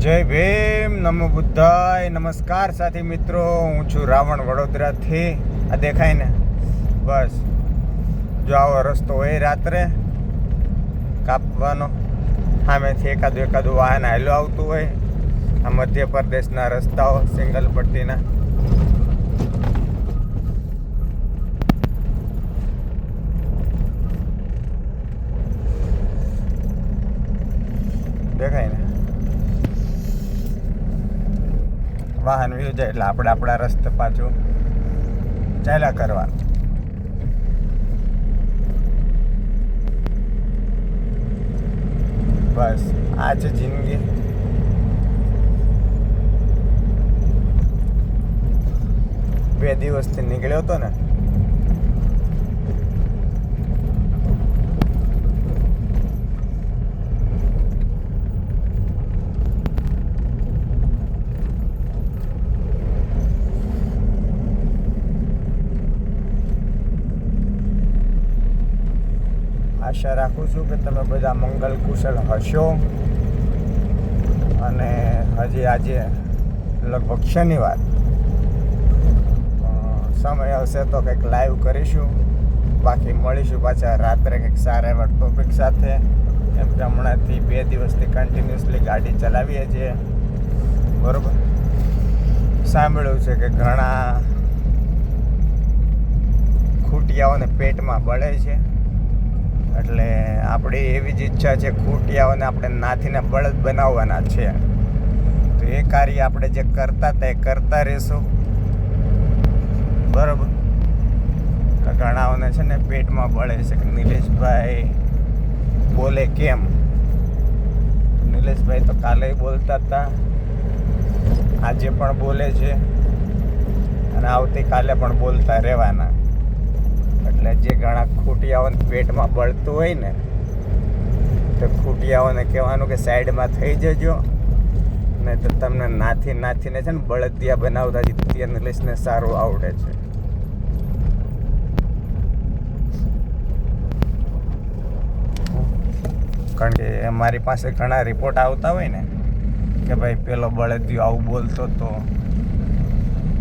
જય ભીમ, નમો બુદ્ધાય, નમસ્કાર સાથી મિત્રો. હું છું રાવણ વડોદરાથી. આ દેખાય ને, બસ જો આવો રસ્તો હોય રાત્રે કાપવાનો, સામેથી એકાદું વાહન હાલ્યો આવતું હોય. આ મધ્યપ્રદેશના રસ્તાઓ સિંગલ પટ્ટીના. દેખાય ને, વાહન વ્યુ જાય એટલે આપણે આપણા રસ્તે પાછું ચાલ્યા કરવાનું. બસ આ છે જિંદગી. બે દિવસથી નીકળ્યો હતો ને, આશા રાખું છું કે તમે બધા મંગલ કુશળ હશો. અને હજી આજે લગભગ શનિવાર, સમય આવશે તો કંઈક લાઈવ કરીશું. બાકી મળીશું પાછા રાત્રે કંઈક સારા એવા ટોપિક સાથે. કેમ કે હમણાંથી 2 દિવસથી કન્ટિન્યુઅસલી ગાડી ચલાવીએ છીએ, બરાબર. સાંભળ્યું છે કે ઘણા ખૂટિયાઓને પેટમાં બળે છે, એટલે આપણી એવી જ ઈચ્છા છે ખૂટિયાઓને આપણે નાથીને બળદ બનાવવાના છે. તો એ કાર્ય આપણે જે કરતા હતા એ કરતા રહીશું, બરાબર. ઘણાઓને છે ને પેટમાં બળે છે કે નિલેશભાઈ બોલે કેમ. નિલેશભાઈ તો કાલે બોલતા હતા, આજે પણ બોલે છે અને આવતીકાલે પણ બોલતા રહેવાના. એટલે જે ઘણા ખૂટિયાઓને પેટમાં બળતું હોય ને, તો ખૂટિયાઓને કહેવાનું કે સાઈડમાં થઈ જજો, નહીં તો તમને નાથીને છે ને બળદિયા બનાવતા જીત્યા નિલેશને સારું આવડે છે. કારણ કે મારી પાસે ઘણા રિપોર્ટ આવતા હોય ને કે ભાઈ પેલો બળદિયો આવું બોલતો હતો,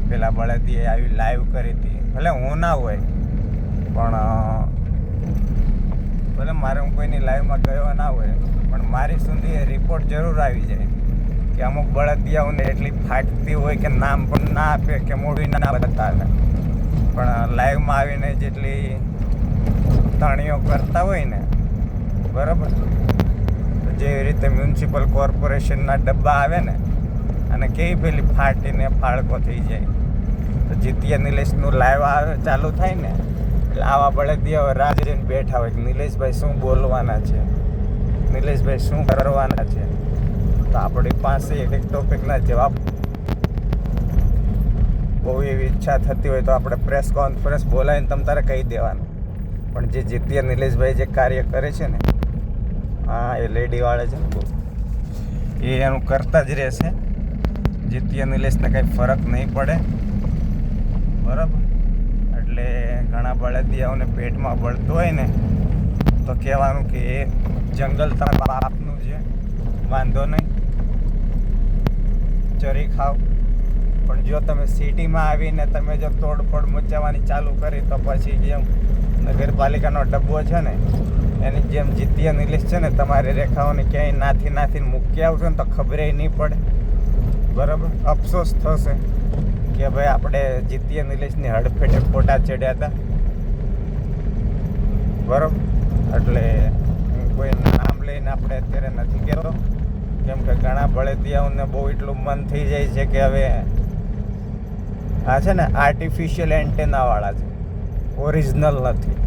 પેલા બળદિયાએ આવી લાઈવ કરી હતી. ભલે હું ના હોય પણ ભલે મારે હું કોઈની લાઈવમાં ગયો ના હોય, પણ મારી સુધી એ રિપોર્ટ જરૂર આવી જાય કે અમુક બળદિયાઓને એટલી ફાટતી હોય કે નામ પણ ના આપે કે મોઢું ના બતાવે, પણ લાઈવમાં આવીને જેટલી તણીઓ કરતા હોય ને, બરાબર. જેવી રીતે મ્યુનિસિપલ કોર્પોરેશનના ડબ્બા આવે ને અને કેવી પેલી ફાટીને ફાળકો થઈ જાય, તો જીત્યા નિલેશનું લાઈવ આવે ચાલુ થાય ને એટલે આવા બળદિયાઓ રાહ જોઈને બેઠા હોય કે નિલેશભાઈ શું બોલવાના છે, નિલેશભાઈ શું કરવાના છે. તો આપણી પાસે એક ટોપિકના જવાબ બહુ એવી ઈચ્છા થતી હોય તો આપણે પ્રેસ કોન્ફરન્સ બોલાવીને તમ તારે કહી દેવાનું. પણ જે જીત્યા નિલેશભાઈ જે કાર્ય કરે છે ને, હા એ લેડીવાળા છે ને, એ એનું કરતા જ રહેશે. જીત્યા નિલેશને કંઈ ફરક નહીં પડે, બરાબર. એટલે ઘણા બળદિયાઓને પેટમાં બળતું હોય ને તો કહેવાનું કે એ જંગલ તમારા બાપનું છે, વાંધો નહીં, ચરી ખાવ. પણ જો તમે સિટીમાં આવીને તમે જો તોડફોડ મચાવવાની ચાલુ કરી તો પછી જેમ નગરપાલિકાનો ડબ્બો છે ને એની જેમ જીત્યા નિલેશ છે ને તમારી રેખાઓને ક્યાંય નાથીને મૂકી આવશો ને તો ખબરે નહીં પડે, બરાબર. અફસોસ થશે કે ભાઈ આપણે જીત્યા નિલેશની હડફેટે ફોટા ચડ્યા હતા, બરાબર. એટલે હું કોઈ નામ લઈને આપણે અત્યારે નથી કહેતો, કેમ કે ઘણા બળદિયાઓને બહુ એટલું મન થઈ જાય છે કે હવે આ છે ને આર્ટિફિશિયલ એન્ટેનાવાળા છે, ઓરિજિનલ નથી.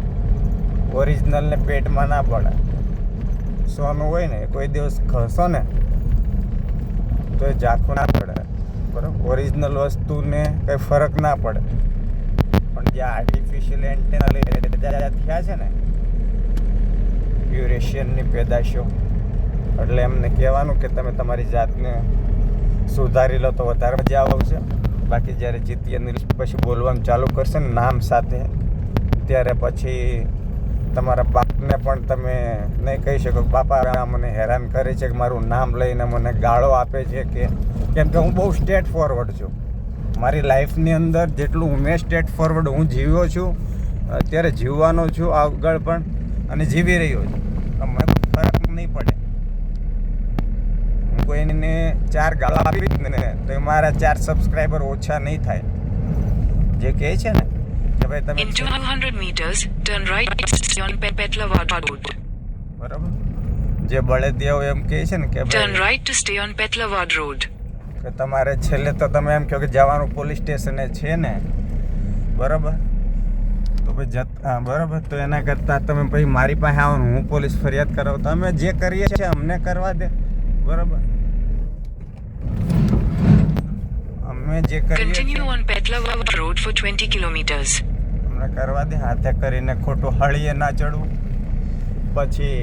ઓરિજિનલને પેટમાં ના પડે. સોનું હોય ને કોઈ દિવસ ઘસો ને તો એ ઝાંખું ના પડે, બરાબર. ઓરિજિનલ વસ્તુને કંઈ ફરક ના પડે. પણ જે આર્ટિફિશિયલ એન્ટેના થયા છે ને, યુરેશિયનની પેદાશો, એટલે એમને કહેવાનું કે તમે તમારી જાતને સુધારી લો તો વધારે મજા આવશે. બાકી જ્યારે જીત્યા નિલેશ પછી બોલવાનું ચાલુ કરશે ને નામ સાથે, ત્યારે પછી તમારા બાપ કોર્ટને પણ તમે નહીં કહી શકો બાપા આ મને હેરાન કરે છે કે મારું નામ લઈને મને ગાળો આપે છે કે કેમ કે હું બહુ સ્ટ્રેટ ફોરવર્ડ છું. મારી લાઈફની અંદર જેટલું મેં સ્ટ્રેટ ફોરવર્ડ હું જીવ્યો છું, અત્યારે જીવવાનો છું આગળ પણ, અને જીવી રહ્યો છું. મને ફરક નહીં પડે. હું કોઈને 4 ગાળો આપીશ ને તો મારા 4 સબસ્ક્રાઈબર ઓછા નહીં થાય. જે કહે છે ને કે ભાઈ તમે In 200 meters, turn right on Petlawad Road. બરાબર, જે બળદિયાઓ એમ કહે છે ને કે Turn ભાઈ right to stay on Petlawad Road. કે તમારે છેલ્લે તો તમે એમ કહો કે જવાનું પોલીસ સ્ટેશને છે ને, બરાબર, તો ભાઈ હા બરાબર, તો એના કરતાં તમે પછી મારી પાસે આવો ને હું પોલીસ ફરિયાદ કરાવું. તમે જે કરીએ છીએ અમને કરવા દે, બરાબર, અમે જે કરીએ Continue છીએ on Petlawad Road for 20 kilometers. અમને કરવા દે. હાથે કરીને ખોટું હળીએ ના ચડવું. પછી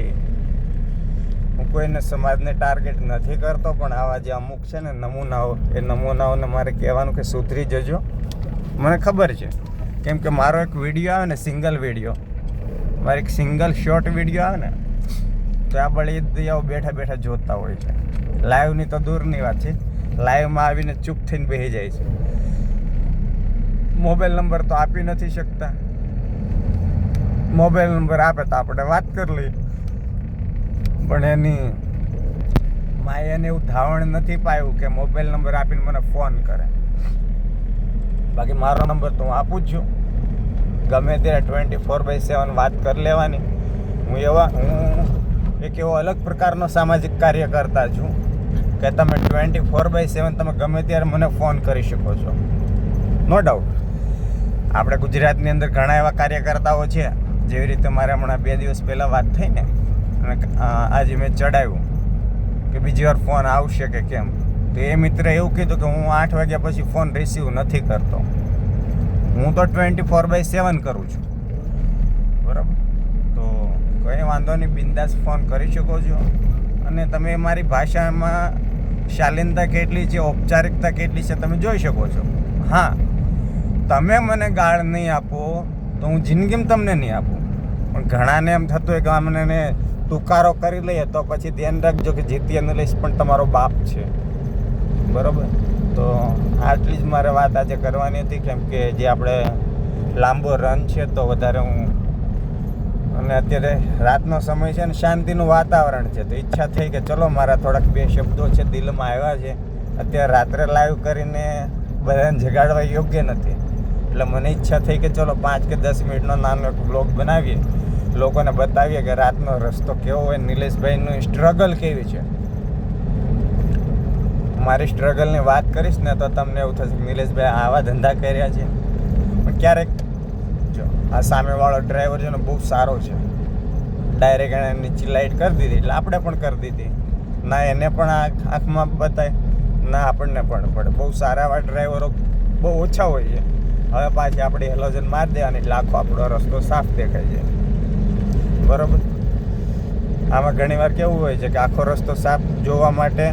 હું કોઈને સમાજને ટાર્ગેટ નથી કરતો, પણ આવા જે અમુક છે ને નમૂનાઓ, એ નમૂનાઓને મારે કહેવાનું કે સુધરી જજો. મને ખબર છે, કેમ કે મારો એક વિડીયો આવે ને, સિંગલ વિડીયો, મારો એક સિંગલ શોર્ટ વિડીયો આવે ને, તો આ બળદિયાઓ બેઠા બેઠા જોતા હોય છે. લાઈવની તો દૂરની વાત છે, લાઈવમાં આવીને ચૂપ થઈને બેસી જાય છે. મોબાઈલ નંબર તો આપી નથી શકતા. મોબાઈલ નંબર આપે તો આપણે વાત કરી લઈએ, પણ એની માયાને એવું ધાવણ નથી પાયું કે મોબાઈલ નંબર આપીને મને ફોન કરે. બાકી મારો નંબર તો હું આપું જ છું, ગમે ત્યારે 24/7 વાત કરી લેવાની. હું એક એવો અલગ પ્રકારનો સામાજિક કાર્ય કરતા છું કે તમે 24/7 તમે ગમે ત્યારે મને ફોન કરી શકો છો, નો ડાઉટ. આપણે ગુજરાતની અંદર ઘણા એવા કાર્યકર્તાઓ છે, જેવી રીતે મારે હમણાં 2 દિવસ પહેલાં વાત થઈ ને, અને આજે મેં ચડાવ્યું કે બીજી વાર ફોન આવશે કે કેમ, તો એ મિત્રે એવું કીધું કે હું 8 વાગ્યા પછી ફોન રિસીવ નથી કરતો. હું તો 24/7 કરું છું, બરાબર. તો કંઈ વાંધો નહીં, બિંદાસ ફોન કરી શકો છો. અને તમે મારી ભાષામાં શાલીનતા કેટલી છે, ઔપચારિકતા કેટલી છે, તમે જોઈ શકો છો. હા, તમે મને ગાળ નહીં આપો તો હું જિંદગીમાં તમને નહીં આપું, પણ ઘણાને એમ થતું હોય કે અમને તુકારો કરી લઈએ તો પછી ધ્યાન રાખજો કે જીતી અને લઈશ પણ તમારો બાપ છે, બરાબર. તો આટલી જ મારે વાત આજે કરવાની હતી, કેમ કે જે આપણે લાંબો રન છે તો વધારે હું, અને અત્યારે રાતનો સમય છે ને શાંતિનું વાતાવરણ છે, તો ઈચ્છા થઈ કે ચલો મારા થોડાક 2 શબ્દો છે દિલમાં આવ્યા છે. અત્યારે રાત્રે લાઈવ કરીને બધાને જગાડવા યોગ્ય નથી, એટલે મને ઈચ્છા થઈ કે ચલો 5 કે 10 મિનિટનો નાનો એક બ્લોગ બનાવીએ, લોકોને બતાવીએ કે રાતનો રસ્તો કેવો હોય, નિલેશભાઈનું સ્ટ્રગલ કેવી છે. મારી સ્ટ્રગલની વાત કરીશ ને તો તમને એવું થશે કે નિલેશભાઈ આવા ધંધા કર્યા છે. પણ ક્યારેક જો આ સામેવાળો ડ્રાઈવર છે ને બહુ સારો છે, ડાયરેક્ટ એને નીચી લાઇટ કરી દીધી એટલે આપણે પણ કરી દીધી, ના એને પણ આંખમાં બતાય ના આપણને પણ પડે. બહુ સારા એવા ડ્રાઈવરો બહુ ઓછા હોય છે. હવે પાછી આપણે હેલોજન મારી દેવાની એટલે આખો આપણો રસ્તો સાફ દેખાય છે, બરાબર. આમાં ઘણીવાર કેવું હોય છે કે આખો રસ્તો સાફ જોવા માટે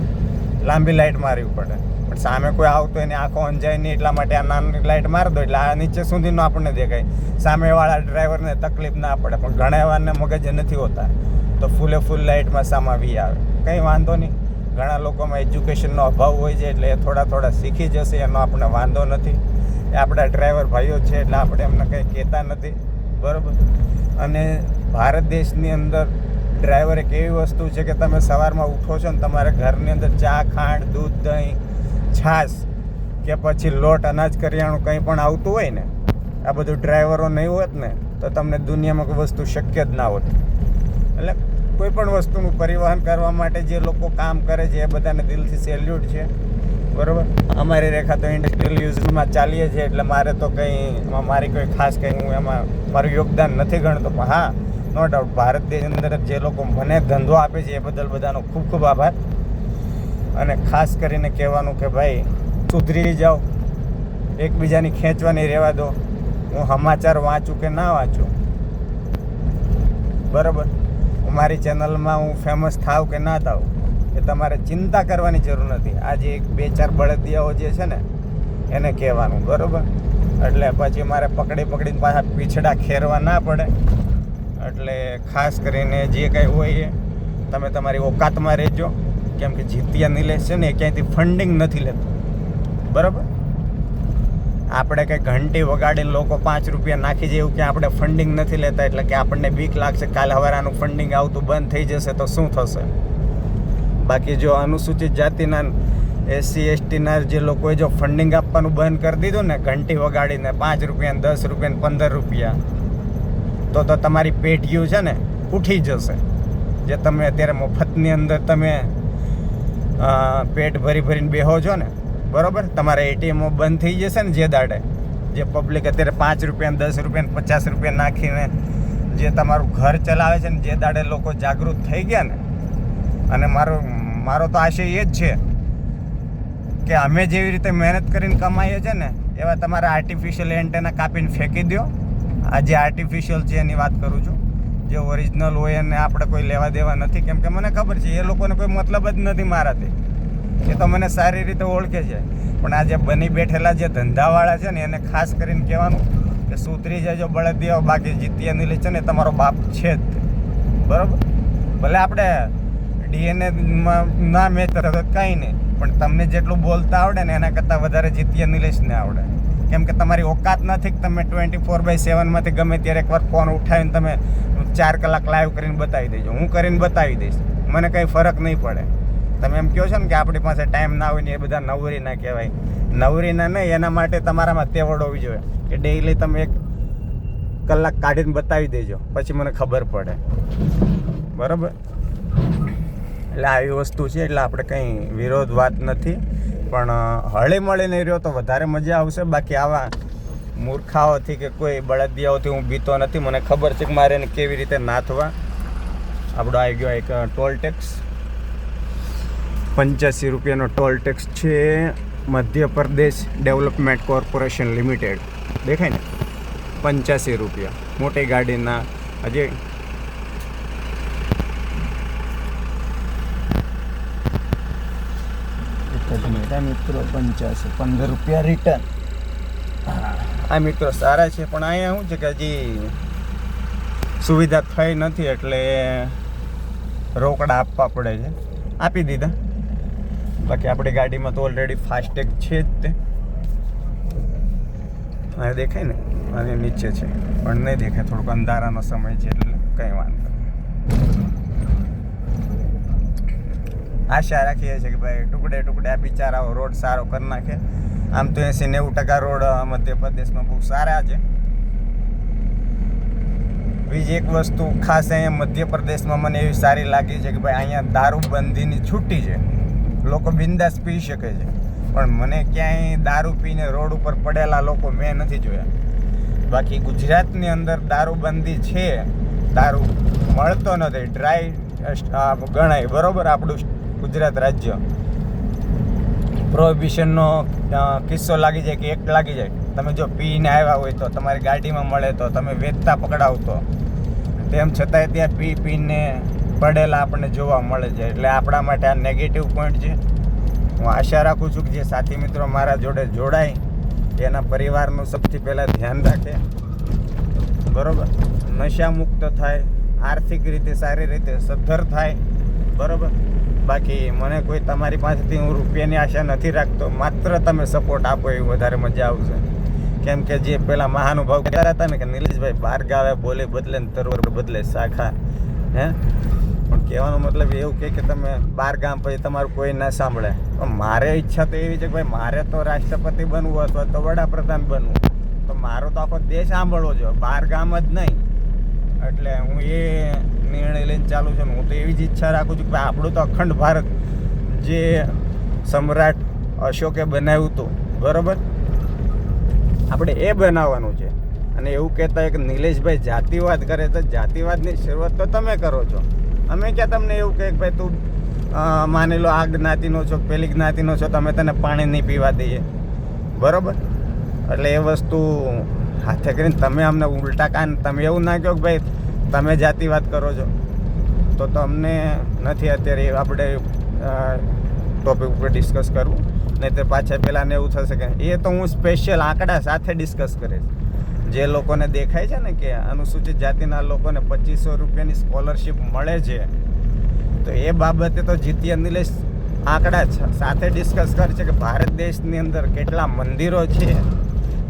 લાંબી લાઇટ મારવી પડે, પણ સામે કોઈ આવતો એની આંખો અંજાય નહીં, એટલા માટે આ નાની લાઇટ મારી દો એટલે આ નીચે સુધીનો આપણને દેખાય, સામેવાળા ડ્રાઈવરને તકલીફ ના પડે. પણ ઘણા એવાને મગજ નથી હોતા, તો ફૂલ લાઇટમાં સામાવી આવે. કંઈ વાંધો નહીં, ઘણા લોકોમાં એજ્યુકેશનનો અભાવ હોય છે, એટલે એ થોડા શીખી જશે, એનો આપણને વાંધો નથી. એ આપણા ડ્રાઈવર ભાઈઓ છે એટલે આપણે એમને કંઈ કહેતા નથી, બરાબર. અને ભારત દેશની અંદર ડ્રાઈવર એક એવી વસ્તુ છે કે તમે સવારમાં ઉઠો છો ને તમારે ઘરની અંદર ચા, ખાંડ, દૂધ, દહીં, છાશ કે પછી લોટ, અનાજ, કરિયાણું કંઈ પણ આવતું હોય ને, આ બધું ડ્રાઈવરો નહીં હોત ને તો તમને દુનિયામાં કોઈ વસ્તુ શક્ય જ ના હોત. એટલે કોઈ પણ વસ્તુનું પરિવહન કરવા માટે જે લોકો કામ કરે છે એ બધાને દિલથી સેલ્યુટ છે, બરાબર. અમારી રેખા તો ઇન્ડસ્ટ્રીયલ યુઝમાં ચાલીએ છીએ, એટલે મારે તો કંઈ મારી કોઈ ખાસ કંઈ હું એમાં મારું યોગદાન નથી ગણતો. પણ હા, નો ડાઉટ ભારત દેશની અંદર જે લોકો મને ધંધો આપે છે એ બદલ બધાનો ખૂબ ખૂબ આભાર. અને ખાસ કરીને કહેવાનું કે ભાઈ સુધરી જાઓ, એકબીજાની ખેંચવાની રહેવા દો. હું સમાચાર વાંચું કે ના વાંચું, બરાબર, મારી ચેનલમાં હું ફેમસ થાવ કે ના થાવ એ તમારે ચિંતા કરવાની જરૂર નથી. આજે 2-4 બળદિયાઓ જે છે ને એને કહેવાનું, બરાબર. એટલે પછી મારે પકડીને પાછા પીછડા ખેરવા ના પડે. એટલે ખાસ કરીને જે કંઈ હોય એ તમે તમારી ઓકાતમાં રહેજો. કેમ કે જીતિયા નિલેશ છે ને એ ક્યાંયથી ફંડિંગ નથી લેતો, બરાબર. આપણે કંઈ ઘંટી વગાડીને લોકો 5 રૂપિયા નાખી જાય એવું કે આપણે ફંડિંગ નથી લેતા એટલે કે આપણને બીક લાગશે કાલે હવારાનું ફંડિંગ આવતું બંધ થઈ જશે તો શું થશે. બાકી જો અનુસૂચિત જાતિના SC STના જે લોકોએ જો ફંડિંગ આપવાનું બંધ કરી દીધું ને ઘંટી વગાડીને 5 રૂપિયા 10 રૂપિયા 15 રૂપિયા તો તમારી પેઢીઓ છે ને ઉઠી જશે. જે તમે અત્યારે મફતની અંદર તમે પેટ ભરીને બેહો છો ને, બરાબર. તમારા ATMો બંધ થઈ જશે ને જે દાડે જે પબ્લિક અત્યારે 5 રૂપિયા 10 રૂપિયા 50 રૂપિયા નાખીને જે તમારું ઘર ચલાવે છે ને જે દાડે લોકો જાગૃત થઈ ગયા ને, અને મારો તો આશય એ જ છે કે અમે જેવી રીતે મહેનત કરીને કમાઈએ છીએ ને એવા તમારા આર્ટિફિશિયલ એન્ટેના કાપીને ફેંકી દો. આ જે આર્ટિફિશિયલ છે એની વાત કરું છું. જે ઓરિજિનલ હોય એને આપણે કોઈ લેવા દેવા નથી. કેમ કે મને ખબર છે એ લોકોને કોઈ મતલબ જ નથી મારાથી. એ તો મને સારી રીતે ઓળખે છે. પણ આ જે બની બેઠેલા જે ધંધાવાળા છે ને એને ખાસ કરીને કહેવાનું કે સુધરી જજો બળદિયાઓ. બાકી જીતિયા નિલેશ છે ને તમારો બાપ છે જ, બરાબર. ભલે આપણે DNA ના મેચ તો કંઈ નહીં, પણ તમને જેટલું બોલતા આવડે ને એના કરતાં વધારે જીતિયા નિલેશને આવડે. કેમ કે તમારી ઓકાત નથી કે તમે 24/7માંથી ગમે ત્યારે એકવાર ફોન ઉઠાવીને તમે 4 કલાક લાઈવ કરીને બતાવી દેજો. હું કરીને બતાવી દઈશ, મને કંઈ ફરક નહીં પડે. તમે એમ કહો છો ને કે આપણી પાસે ટાઈમ ના હોય ને એ બધા નવરી ના કહેવાય. નવરી ના નહીં, એના માટે તમારામાં તેવડ હોવી જોઈએ કે ડેઈલી તમે 1 કલાક કાઢીને બતાવી દેજો, પછી મને ખબર પડે, બરાબર. એટલે આવી વસ્તુ છે. એટલે આપણે કંઈ વિરોધ વાત નથી, પણ હળી મળીને રહ્યો તો વધારે મજા આવશે. બાકી આવા મૂર્ખાઓથી કે કોઈ બળદિયાઓથી હું બીતો નથી. મને ખબર છે કે મારે એને કેવી રીતે નાથવા. આપણો આવી ગયો એક ટોલ ટેક્સ, 85 રૂપિયાનો ટોલ ટેક્સ છે. મધ્યપ્રદેશ ડેવલપમેન્ટ કોર્પોરેશન લિમિટેડ, દેખાય ને, 85 રૂપિયા મોટી ગાડીના. હજી મિત્રો 15 રૂપિયા રિટર્ન. આ મિત્રો સારા છે, પણ અહીંયા શું છે કે હજી સુવિધા થઈ નથી એટલે રોકડા આપવા પડે છે. આપી દીધા. બાકી આપણી ગાડીમાં તો ઓલરેડી ફાસ્ટેગ છે જ તે. હા દેખાય ને, અને નીચે છે પણ નહીં દેખાય, થોડોક અંધારાનો સમય છે એટલે કંઈ વાંધો નહીં. આશા રાખીએ છીએ કે ભાઈ ટુકડે આ બિચારાઓ રોડ સારો કરી નાખે. આમ તો 80-90% રોડ મધ્યપ્રદેશમાં બહુ સારા છે. બીજી એક વસ્તુ ખાસ અહીંયા મધ્યપ્રદેશમાં મને એવી સારી લાગી છે કે ભાઈ અહીંયા દારૂબંધીની છૂટી છે. લોકો બિંદાસ પી શકે છે, પણ મને ક્યાંય દારૂ પીને રોડ ઉપર પડેલા લોકો મેં નથી જોયા. બાકી ગુજરાતની અંદર દારૂબંધી છે, દારૂ મળતો નથી, ડ્રાય ગણાય, બરાબર. આપણું ગુજરાત રાજ્ય પ્રોહિબિશનનો કિસ્સો લાગી જાય કે એક લાગી જાય, તમે જો પીને આવ્યા હોય તો તમારી ગાડીમાં મળે તો તમે વેચતા પકડાવતો, તેમ છતાંય ત્યાં પીને પડેલા આપણને જોવા મળે છે. એટલે આપણા માટે આ નેગેટિવ પોઈન્ટ છે. હું આશા રાખું છું કે જે સાથી મિત્રો મારા જોડે જોડાય એના પરિવારનું સૌથી પહેલાં ધ્યાન રાખે, બરાબર. નશા મુક્ત થાય, આર્થિક રીતે સારી રીતે સદ્ધર થાય, બરાબર. બાકી મને કોઈ તમારી પાસેથી હું રૂપિયાની આશા નથી રાખતો. માત્ર તમે સપોર્ટ આપો એ વધારે મજા આવશે. કેમ કે જે પેલા મહાનુભાવ કહેતા હતા ને કે નિલેશભાઈ બાર ગાવે બોલે બદલે ને તરવર બદલે શાખા, હે, પણ કહેવાનો મતલબ એવું કે તમે 12 ગામ પછી તમારું કોઈ ના સાંભળે. પણ મારે ઈચ્છા તો એવી છે કે ભાઈ મારે તો રાષ્ટ્રપતિ બનવું અથવા તો વડાપ્રધાન બનવું, તો મારો તો આખો દેશ સાંભળવો જોઈએ, 12 ગામ જ નહીં. એટલે હું એ નિર્ણય લઈને ચાલુ છું ને હું તો એવી જ ઈચ્છા રાખું છું કે ભાઈ આપણું તો અખંડ ભારત જે સમ્રાટ અશોકે બનાવ્યું હતું, બરાબર, આપણે એ બનાવવાનું છે. અને એવું કહેતા હોય કે નિલેશભાઈ જાતિવાદ કરે, તો જાતિવાદની શરૂઆત તો તમે કરો છો. અમે ક્યાં તમને એવું કહે કે ભાઈ તું માની લો આ જ્ઞાતિનો છો, પેલી જ્ઞાતિનો છો, તમે તને પાણી નહીં પીવા દઈએ, બરાબર. એટલે એ વસ્તુ હાથે કરીને તમે અમને ઉલટા કાન, તમે એવું ના કહો કે ભાઈ તમે જાતિવાદ કરો છો, તો તમને નથી અત્યારે આપણે ટોપિક ઉપર ડિસ્કસ કરવું. નહીં તો પાછા પહેલાંને એવું થશે કે એ તો હું સ્પેશિયલ આંકડા સાથે ડિસ્કસ કરીશ. જે લોકોને દેખાય છે ને કે અનુસૂચિત જાતિના લોકોને 2500 રૂપિયાની સ્કોલરશિપ મળે છે, તો એ બાબતે તો જીતીય નિલેશ આંકડા સાથે ડિસ્કસ કરે છે કે ભારત દેશની અંદર કેટલા મંદિરો છે,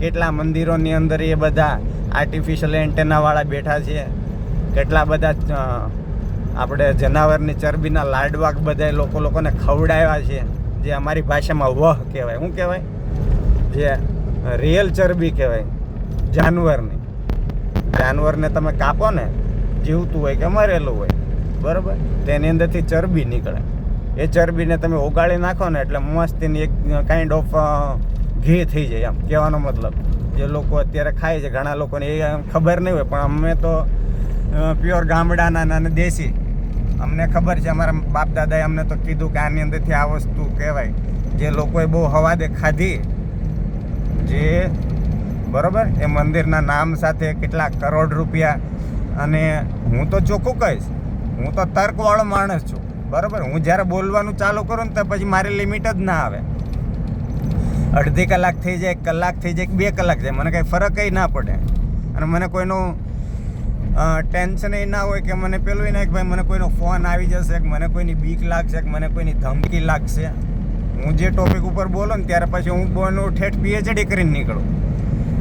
કેટલા મંદિરોની અંદર એ બધા આર્ટિફિશિયલ એન્ટેનાવાળા બેઠા છે, કેટલા બધા આપણે જનાવરની ચરબીના લાડવા બધા લોકોને ખવડાવ્યા છે, જે અમારી ભાષામાં વહ કહેવાય. શું કહેવાય? જે રિયલ ચરબી કહેવાય જાનવરને તમે કાપો ને, જીવતું હોય કે મરેલું હોય, બરાબર, તેની અંદરથી ચરબી નીકળે. એ ચરબીને તમે ઓગાળી નાખો ને એટલે મસ્તીની એક કાઇન્ડ ઓફ ઘી થઈ જાય. આમ કહેવાનો મતલબ જે લોકો અત્યારે ખાય છે, ઘણા લોકોને એ ખબર નહીં હોય, પણ અમે તો પ્યોર ગામડાના અને દેશી, અમને ખબર છે. અમારા બાપ દાદાએ અમને તો કીધું કે આની અંદરથી આ વસ્તુ કહેવાય. જે લોકોએ બહુ હવાદે ખાધી, જે બરાબર, એ મંદિરના નામ સાથે કેટલા કરોડ રૂપિયા. અને હું તો ચોખ્ખું કહીશ, હું તો તર્કવાળો માણસ છું, બરાબર. હું જ્યારે બોલવાનું ચાલુ કરું ને તો પછી મારી લિમિટ જ ના આવે. અડધી કલાક થઈ જાય, 1 કલાક થઈ જાય, 2 કલાક જાય, મને કંઈ ફરક ના પડે. અને મને કોઈનું ટેન્શન એ ના હોય કે મને પેલું ના કે ભાઈ મને કોઈનો ફોન આવી જશે, કે મને કોઈની બીક લાગશે, કે મને કોઈની ધમકી લાગશે. હું જે ટોપિક ઉપર બોલો ને ત્યારે પછી હું બોનું ઠેઠ PhD કરીને નીકળું,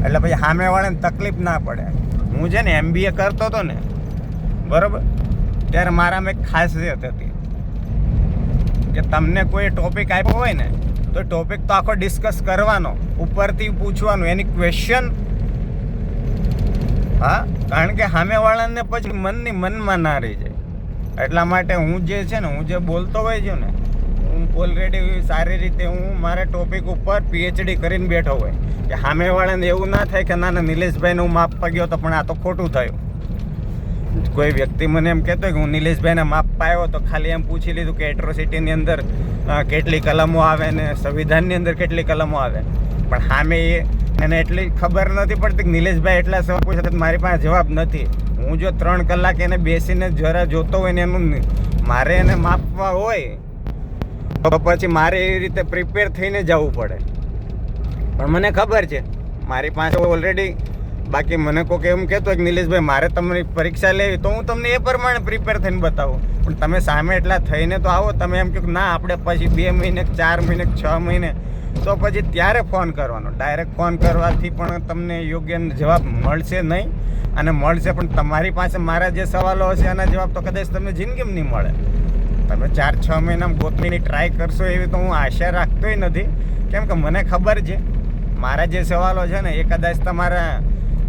એટલે પછી સામેવાળાને તકલીફ ના પડે. હું છે ને MBA કરતો હતો ને, બરાબર, ત્યારે મારામાં એક ખાસિયત હતી કે તમને કોઈ ટોપિક આપ્યો હોય ને તો ટોપિક તો આખો ડિસ્કસ કરવાનો, ઉપરથી પૂછવાનું, એની ક્વેશ્ચન. હા, કારણ કે સામેવાળાને પછી મનમાં ના રહી જાય. એટલા માટે હું જે છે ને, હું જે બોલતો હોય છું ને, હું ઓલરેડી સારી રીતે હું મારા ટોપિક ઉપર PhD કરીને બેઠો હોય કે સામેવાળાને એવું ના થાય કે ના નિલેશભાઈને હું માપવા ગયો તો પણ આ તો ખોટું થયું. કોઈ વ્યક્તિ મને એમ કહેતો હોય કે હું નિલેશભાઈને માપવા આવ્યો તો ખાલી એમ પૂછી લીધું કે એટ્રોસિટીની અંદર કેટલી કલમો આવે ને સંવિધાનની અંદર કેટલી કલમો આવે, પણ સામે એને એટલી ખબર નથી પડતી કે નિલેશભાઈ એટલા સવાલ પૂછે તો મારી પાસે જવાબ નથી. હું જો 3 કલાક એને બેસીને જરા જોતો હોય ને એનું મારે એને માપવા હોય તો પછી મારે એ રીતે પ્રિપેર થઈને જવું પડે. પણ મને ખબર છે મારી પાસે ઓલરેડી, બાકી મને કોઈક એમ કહેતો હોય કે નિલેશભાઈ મારે તમારી પરીક્ષા લેવી તો હું તમને એ પ્રમાણે પ્રિપેર થઈને બતાવું. પણ તમે સામે એટલા થઈને તો આવો, તમે એમ કહો ના આપણે પછી 2 મહિને 4 મહિને 6 મહિને, તો પછી ત્યારે ફોન કરવાનો. ડાયરેક્ટ ફોન કરવાથી પણ તમને યોગ્ય જવાબ મળશે નહીં, અને મળશે પણ તમારી પાસે મારા જે સવાલો હશે એના જવાબ તો કદાચ તમને જિંદગીમાં નહીં મળે. તમે 4-6 મહિનામાં ગોતમીની ટ્રાય કરશો એવી તો હું આશા રાખતોય નથી, કેમ કે મને ખબર છે મારા જે સવાલો છે ને એ કદાચ તમારા,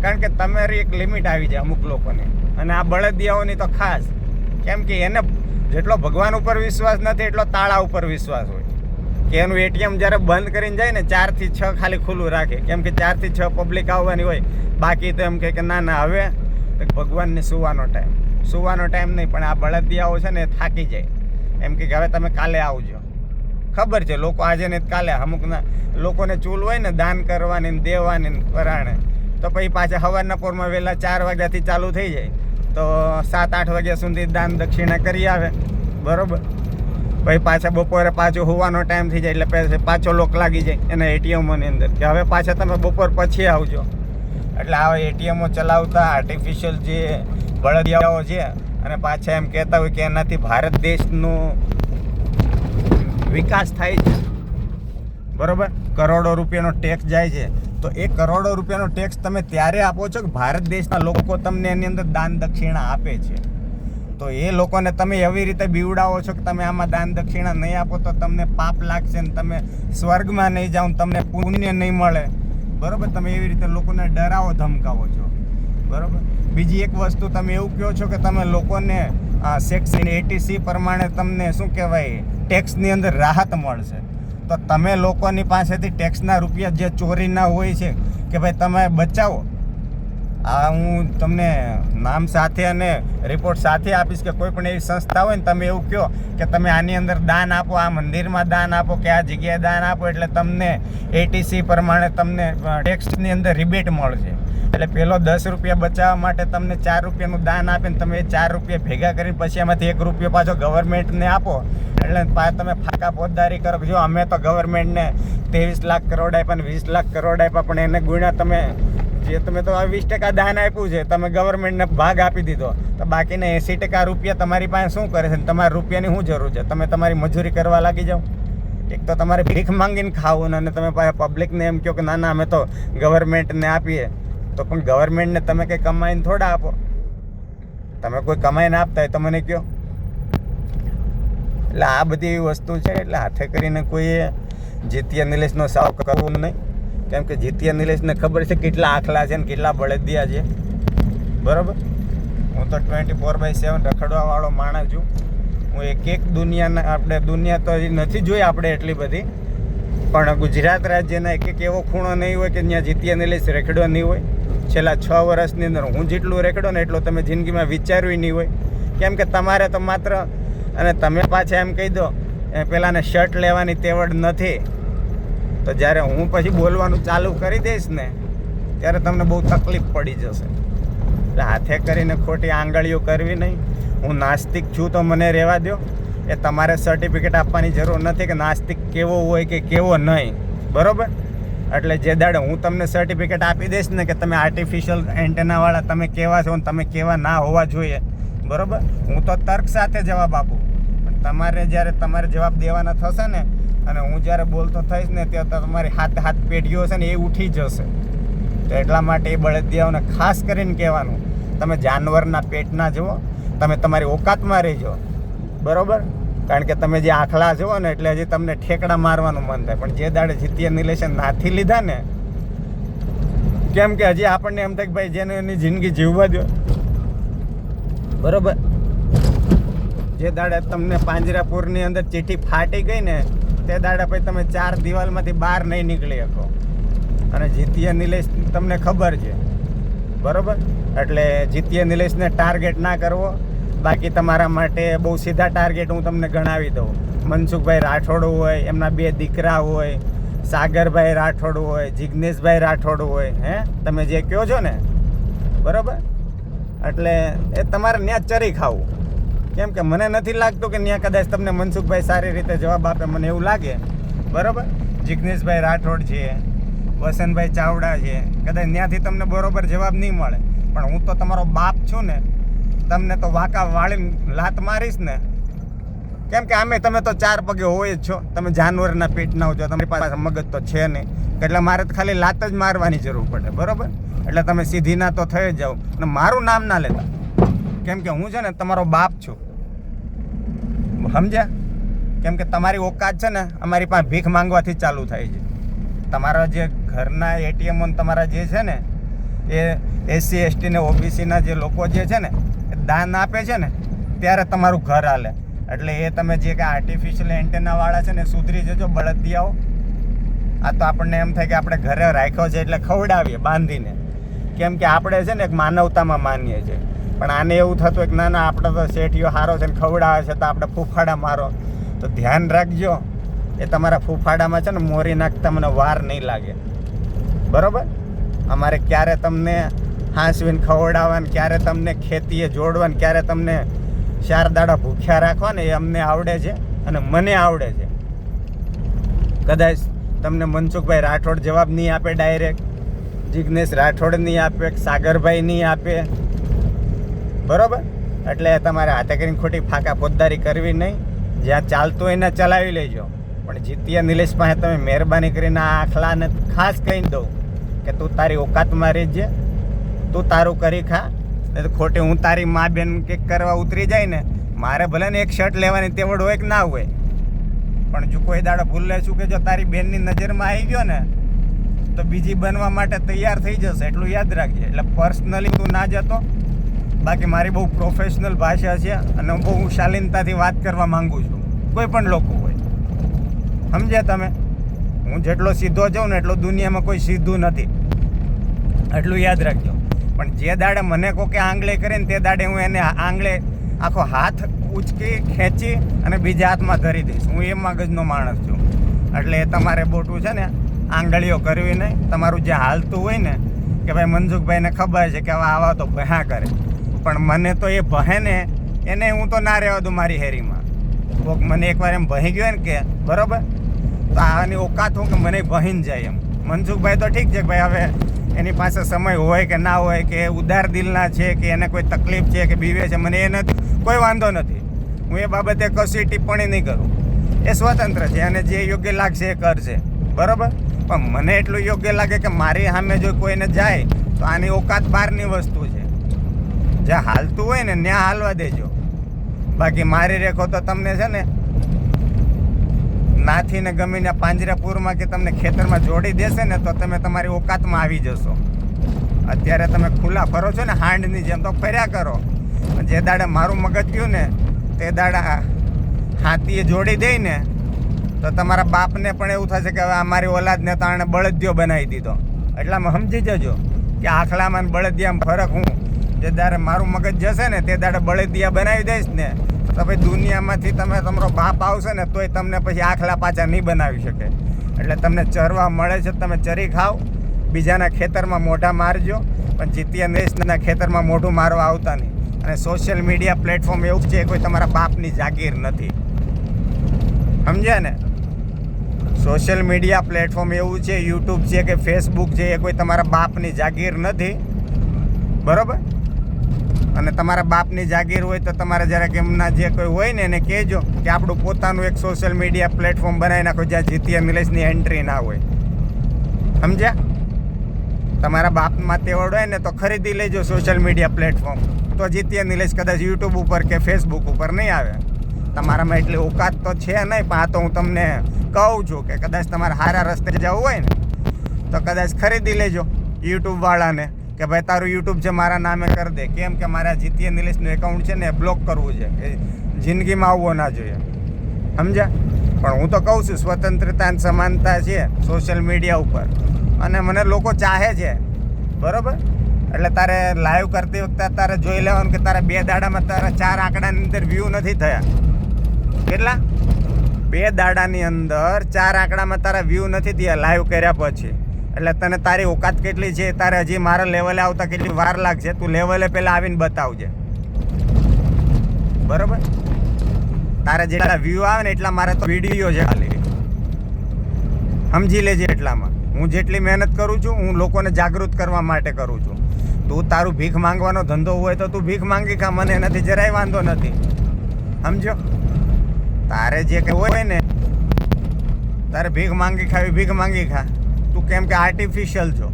કારણ કે તમારી એક લિમિટ આવી જાય અમુક લોકોને, અને આ બળદિયાઓની તો ખાસ, કેમ કે એને જેટલો ભગવાન ઉપર વિશ્વાસ નથી એટલો તાળા ઉપર વિશ્વાસ હોય. કે એનું ATM જ્યારે બંધ કરીને જાય ને 4 થી 6 ખાલી ખુલ્લું રાખે, કેમ કે 4 થી 6 પબ્લિક આવવાની હોય. બાકી તો એમ કહે કે ના હવે ભગવાનને સુવાનો ટાઈમ નહીં. પણ આ બળદિયાઓ છે ને થાકી જાય, એમ કે હવે તમે કાલે આવજો. ખબર છે લોકો આજે ને કાલે, અમુકના લોકોને ચૂલ હોય ને દાન કરવાની ને દેવાની ને પરાણે, તો પછી પાછા સવારના પોરમાં વહેલા 4 વાગ્યાથી ચાલુ થઈ જાય તો 7-8 વાગ્યા સુધી દાન દક્ષિણા કરી આવે, બરાબર. પછી પાછા બપોરે પાછો હોવાનો ટાઈમ થઈ જાય એટલે પાછો લોક લાગી જાય એના ATMોની અંદર કે હવે પાછા તમે બપોર પછી આવજો. એટલે આવા ATMો ચલાવતા આર્ટિફિશિયલ જે બળદિયાઓ છે, અને પાછા એમ કહેતા હોય કે એનાથી ભારત દેશનો વિકાસ થાય છે, બરાબર. કરોડો રૂપિયાનો ટેક્સ જાય છે, તો એ કરોડો રૂપિયાનો ટેક્સ તમે ત્યારે આપો છો કે ભારત દેશના લોકો તમને એની અંદર દાન દક્ષિણા આપે છે. તો એ લોકોને તમે એવી રીતે બીવડાવો છો કે તમે આમાં દાન દક્ષિણા નહીં આપો તો તમને પાપ લાગશે ને તમે સ્વર્ગમાં નહીં જાઓ, તમને પુણ્ય નહીં મળે, બરાબર. તમે એવી રીતે લોકોને ડરાવો ધમકાવો છો, બરાબર. બીજી એક વસ્તુ તમે એવું કહો છો કે તમે લોકોને સેક્શન 80C પ્રમાણે તમને શું કહેવાય ટેક્સની અંદર રાહત મળશે. તો તમે લોકોની પાસેથી ટેક્સના રૂપિયા જે ચોરીના હોય છે કે ભાઈ તમે બચાવો. આ હું તમને નામ સાથે અને રિપોર્ટ સાથે આપીશ કે કોઈ પણ એવી સંસ્થા હોય ને તમે એવું કહો કે તમે આની અંદર દાન આપો, આ મંદિરમાં દાન આપો કે આ જગ્યાએ દાન આપો, એટલે તમને 80C પ્રમાણે તમને ટેક્સની અંદર રિબેટ મળશે. એટલે પેલો 10 રૂપિયા બચાવવા માટે તમને 4 રૂપિયાનું દાન આપે ને તમે એ 4 રૂપિયા ભેગા કરીને પછી એમાંથી 1 રૂપિયો પાછો ગવર્મેન્ટને આપો, એટલે તમે ફાકા પોતદારી કરો. જો અમે તો ગવર્મેન્ટને 23 લાખ કરોડ આપ્યા ને 20 લાખ કરોડ આપ્યા, પણ એને ગુણ્યા તમે જે તમે તો 20% દાન આપ્યું છે, તમે ગવર્મેન્ટને ભાગ આપી દીધો, તો બાકીના 80% રૂપિયા તમારી પાસે શું કરે છે? તમારા રૂપિયાની શું જરૂર છે? તમે તમારી મજૂરી કરવા લાગી જાઓ. એક તો તમારે ભીખ માંગીને ખાવું, અને તમે પબ્લિકને એમ કહો કે ના ના અમે તો ગવર્મેન્ટને આપીએ, તો પણ ગવર્મેન્ટને તમે કંઈ કમાઈને થોડા આપો. તમે કોઈ કમાઈને આપતા હોય તો મને કહો. એટલે આ બધી એવી વસ્તુ છે. એટલે હાથે કરીને કોઈએ જીતીય નિલેશનો સાવ કરવું નહીં, કેમ કે જીતીય નિલેશને ખબર છે કેટલા આખલા છે ને કેટલા બળદિયા છે. બરાબર. હું તો 24/7 રખડવાવાળો માણસ છું. હું એક દુનિયાના, આપણે દુનિયા તો હજી નથી જોઈ આપણે એટલી બધી, પણ ગુજરાત રાજ્યના એક એવો ખૂણો નહીં હોય કે ત્યાં જીતીય નિલેશ રેખડ્યો નહીં હોય. છેલ્લા 6 વર્ષની અંદર હું જેટલું રેખડ્યો ને એટલું તમે જિંદગીમાં વિચાર્યું નહીં હોય. કેમ કે તમારે તો માત્ર, અને તમે પાછા એમ કહી દો પેલાને શર્ટ લેવાની તેવડ નથી, તો જ્યારે હું પછી બોલવાનું ચાલુ કરી દઈશ ને ત્યારે તમને બહુ તકલીફ પડી જશે. એટલે હાથે કરીને ખોટી આંગળીઓ કરવી નહીં. હું નાસ્તિક છું તો મને રહેવા દો. એ તમારે સર્ટિફિકેટ આપવાની જરૂર નથી કે નાસ્તિક કેવો હોય કે કેવો નહીં. બરાબર. એટલે જે દાડે હું તમને સર્ટિફિકેટ આપી દઈશ ને કે તમે આર્ટિફિશિયલ એન્ટેનાવાળા તમે કેવા છો ને તમે કેવા ના હોવા જોઈએ, બરાબર, હું તો તર્ક સાથે જવાબ આપું. પણ તમારે જ્યારે તમારે જવાબ દેવાના થશે ને, અને હું જ્યારે બોલતો થઈશ ને ત્યારે તમારી હાથ પેઢીઓ છે ને એ ઉઠી જશે. તો એટલા માટે એ બળદિયાઓને ખાસ કરીને કહેવાનું, તમે જાનવરના પેટના જુઓ, તમે તમારી ઓકાતમાં રહેજો. બરાબર. કારણ કે તમે જે આખલા જુઓ ને એટલે હજી તમને ઠેકડા મારવાનું મન થાય. પણ જે દાડે જીતીય નિલેશે નાથી લીધા ને, કેમ કે હજી આપણને એમ થાય કે ભાઈ જેને એની જિંદગી જીવવા દો. બરાબર. જે દાડે તમને પાંજરાપુરની અંદર ચીઠી ફાટી ગઈ ને તે દાડે પછી તમે 4 દિવાલમાંથી બહાર નહીં નીકળી શકો. અને જીતીય નિલેશ તમને ખબર છે. બરાબર. એટલે જીતીય નિલેશને ટાર્ગેટ ના કરવો. બાકી તમારા માટે બહુ સીધા ટાર્ગેટ હું તમને ગણાવી દઉં. મનસુખભાઈ રાઠોડ હોય, એમના 2 દીકરા હોય, સાગરભાઈ રાઠોડ હોય, જિગ્નેશભાઈ રાઠોડ હોય, હે તમે જે કહો છો ને, બરાબર. એટલે એ તમારે ત્યાં ચરી ખાવું. કેમ કે મને નથી લાગતું કે ત્યાં કદાચ તમને મનસુખભાઈ સારી રીતે જવાબ આપે, મને એવું લાગે. બરાબર. જિગ્નેશભાઈ રાઠોડ છે, વસંતભાઈ ચાવડા છે, કદાચ ત્યાંથી તમને બરોબર જવાબ નહીં મળે. પણ હું તો તમારો બાપ છું ને, તમને તો વાંકા વાળીને લાત મારીશ ને. કેમ કે આમે તમે તો 4 પગે હોય જ છો, તમે જાનવરના પેટના હો છો, તમારી પાસે મગજ તો છે નહીં. એટલે મારે તો ખાલી લાત જ મારવાની જરૂર પડે. બરાબર. એટલે તમે સીધી ના તો થઈ જ જાઓ. અને મારું નામ ના લેતા, કેમ કે હું છે ને તમારો બાપ છું. સમજ્યા? કેમ કે તમારી ઓકાત છે ને અમારી પાસે ભીખ માંગવાથી ચાલુ થાય છે. તમારા જે ઘરના એટીએમો તમારા જે છે ને એ SC ST ને OBCના જે લોકો જે છે ને એ દાન આપે છે ને ત્યારે તમારું ઘર હાલે. એટલે એ તમે જે કે આર્ટિફિશિયલ એન્ટેનાવાળા છે ને સુધરી જજો બળદિયાઓ. આ તો આપણને એમ થાય કે આપણે ઘરે રાખ્યો છે એટલે ખવડાવીએ બાંધીને. કેમ કે આપણે છે ને એક માનવતામાં માનીએ છીએ. પણ આને એવું થતું કે ના ના આપણે તો શેઠિયો સારો છે ને ખવડાવે છે તો આપણે ફૂફાડા મારો. તો ધ્યાન રાખજો, એ તમારા ફૂફાડામાં છે ને મોરી નાખતા મને વાર નહીં લાગે. બરાબર. અમારે ક્યારે તમને હાંસવીને ખવડાવવાનું, ક્યારે તમને ખેતીએ જોડવાનું, ક્યારે તમને 4 દાડા ભૂખ્યા રાખવાને એ અમને આવડે છે અને મને આવડે છે. કદાચ તમને મનસુખભાઈ રાઠોડ જવાબ નહીં આપે ડાયરેક્ટ, જિગ્નેશ રાઠોડ નહીં આપે, સાગરભાઈ નહીં આપે. બરાબર. એટલે તમારે હાથે કરીને ખોટી ફાંકા ફોજદારી કરવી નહીં. જ્યાં ચાલતું હોય એને ચલાવી લેજો. પણ જીતીય નિલેશ પાસે તમે મહેરબાની કરીને આ આખલાને ખાસ કહી દઉં કે તું તારી ઓકાતમાં રહેજે, તું તારું કરી ખા. નહીં તો ખોટી હું તારી મા બેન કેક કરવા ઉતરી જાય ને, મારે ભલે ને એક શર્ટ લેવાની તેવડ હોય કે ના હોય, પણ જો કોઈ દાડો ભૂલે છું કે જો તારી બેનની નજરમાં આવી ગયો ને તો બીજી બનવા માટે તૈયાર થઈ જશે. એટલું યાદ રાખજે. એટલે પર્સનલી તું ના જતો. બાકી મારી બહુ પ્રોફેશનલ ભાષા છે અને હું બહુ શાલીનતાથી વાત કરવા માંગુ છું, કોઈ પણ લોકો હોય. સમજ્યા તમે? હું જેટલો સીધો જાઉં ને એટલો દુનિયામાં કોઈ સીધું નથી. એટલું યાદ રાખજો. પણ જે દાડે મને કોકે આંગળે કરે ને તે દાડે હું એને આંગળે આખો હાથ ઉચકી ખેંચી અને બીજા હાથમાં ધરી દઈશ. હું એ મગજનો માણસ છું. એટલે એ તમારે બોટું છે ને આંગળીઓ કરવી નહીં. તમારું જે હાલતું હોય ને કે ભાઈ મનસુખભાઈને ખબર છે કે હવે આવા તો ભયા કરે, પણ મને તો એ ભહે ને એને હું તો ના રહેવા દઉં મારી હેરીમાં. કોક મને એકવાર એમ ભહી ગયો ને કે બરાબર, તો આની ઓકાત હું કે મને ભહીને જાય એમ. મનસુખભાઈ તો ઠીક છે કે ભાઈ હવે એની પાસે સમય હોય કે ના હોય, કે ઉદાર દિલના છે, કે એને કોઈ તકલીફ છે, કે બીવે છે, મને એ નથી, કોઈ વાંધો નથી. હું એ બાબતે કશી ટિપ્પણી નહીં કરું. એ સ્વતંત્ર છે અને જે યોગ્ય લાગશે એ કરશે, બરાબર. પણ મને એટલું યોગ્ય લાગે કે મારી સામે જો કોઈને જાય તો આની ઓકાત બહારની વસ્તુ છે. જ્યાં હાલતું હોય ને ત્યાં હાલવા દેજો. બાકી મારી રેખો તો તમને છે ને નાથીને ગમીને પાંજરાપુરમાં કે તમને ખેતરમાં જોડી દેશે ને તો તમે તમારી ઓકાતમાં આવી જશો. અત્યારે તમે ખુલ્લા ફરો છો ને હાંડની જેમ, તો ફર્યા કરો. જે દાડે મારું મગજ ગયું ને તે દાડા હાથીએ જોડી દે ને તો તમારા બાપને પણ એવું થશે કે હવે અમારી ઓલાદને તો આણે બળદિયો બનાવી દીધો. એટલામાં સમજી જજો કે આખલામાં ને બળદિયામાં ફરક હું. જે દાડે મારું મગજ જશે ને તે દાડે બળદિયા બનાવી દઈશ ને તો ભાઈ દુનિયામાંથી તમારો બાપ આવશે ને તોય તમને પછી આખલા પાછા નહીં બનાવી શકે. એટલે તમને ચરવા મળે છે, તમે ચરી ખાઓ, બીજાના ખેતરમાં મોઢા મારજો, પણ જીતીય દેશના ખેતરમાં મોઢું મારવા આવતા નહીં. અને સોશિયલ મીડિયા પ્લેટફોર્મ એવું છે, કોઈ તમારા બાપની જાગીર નથી, સમજ્યા ને. સોશિયલ મીડિયા પ્લેટફોર્મ એવું છે, યુટ્યુબ છે કે ફેસબુક છે, એ કોઈ તમારા બાપની જાગીર નથી, બરાબર. અને તમારા બાપની જાગીર હોય તો તમારે જરાક એમના જે કોઈ હોય ને એને કહેજો કે આપણું પોતાનું એક સોશિયલ મીડિયા પ્લેટફોર્મ બનાવી નાખો જ્યાં જીતીય નિલેશની એન્ટ્રી ના હોય, સમજ્યા. તમારા બાપમાં તેવડ હોય ને તો ખરીદી લેજો સોશિયલ મીડિયા પ્લેટફોર્મ, તો જીતીય નિલેશ કદાચ યુટ્યુબ ઉપર કે ફેસબુક ઉપર નહીં આવે. તમારામાં એટલી ઓકાત તો છે નહીં, પણ આ તો હું તમને કહું છું કે કદાચ તમારે સારા રસ્તે જવું હોય ને તો કદાચ ખરીદી લેજો યુટ્યુબવાળાને કે ભાઈ તારું યુટ્યુબ છે મારા નામે કરી દે. કેમ કે મારા જીતીય નિલેશનું એકાઉન્ટ છે ને એ બ્લોક કરવું છે, એ જિંદગીમાં આવવો ના જોઈએ, સમજ્યા. પણ હું તો કહું છું સ્વતંત્રતા અને સમાનતા છે સોશિયલ મીડિયા ઉપર, અને મને લોકો ચાહે છે, બરાબર. એટલે તારે લાઈવ કરતી વખતે તારે જોઈ લેવાનું કે તારા 2 દાડામાં તારા 4 આંકડાની અંદર વ્યૂ નથી થયા. કેટલા? 2 દાડાની અંદર 4 આંકડામાં તારા વ્યૂ નથી થયા લાઈવ કર્યા પછી. એટલે તને તારી ઓકાત કેટલી છે, તારે હજી મારા લેવલે આવતા કેટલી વાર લાગશે. તું લેવલે પહેલાં આવીને બતાવજે, બરાબર. તારે જેટલા વ્યૂ આવે ને એટલા મારે તો વિડીયો છે ખાલી, સમજી લેજે. એટલામાં હું જેટલી મહેનત કરું છું હું લોકોને જાગૃત કરવા માટે કરું છું. તું તારું ભીખ માંગવાનો ધંધો હોય તો તું ભીખ માંગી ખા, મને એનાથી જરાય વાંધો નથી, સમજો. તારે જે કંઈ હોય ને તારે ભીખ માંગી ખાવી, ભીખ માંગી ખા. તું કેમ કે આર્ટિફિશિયલ છો,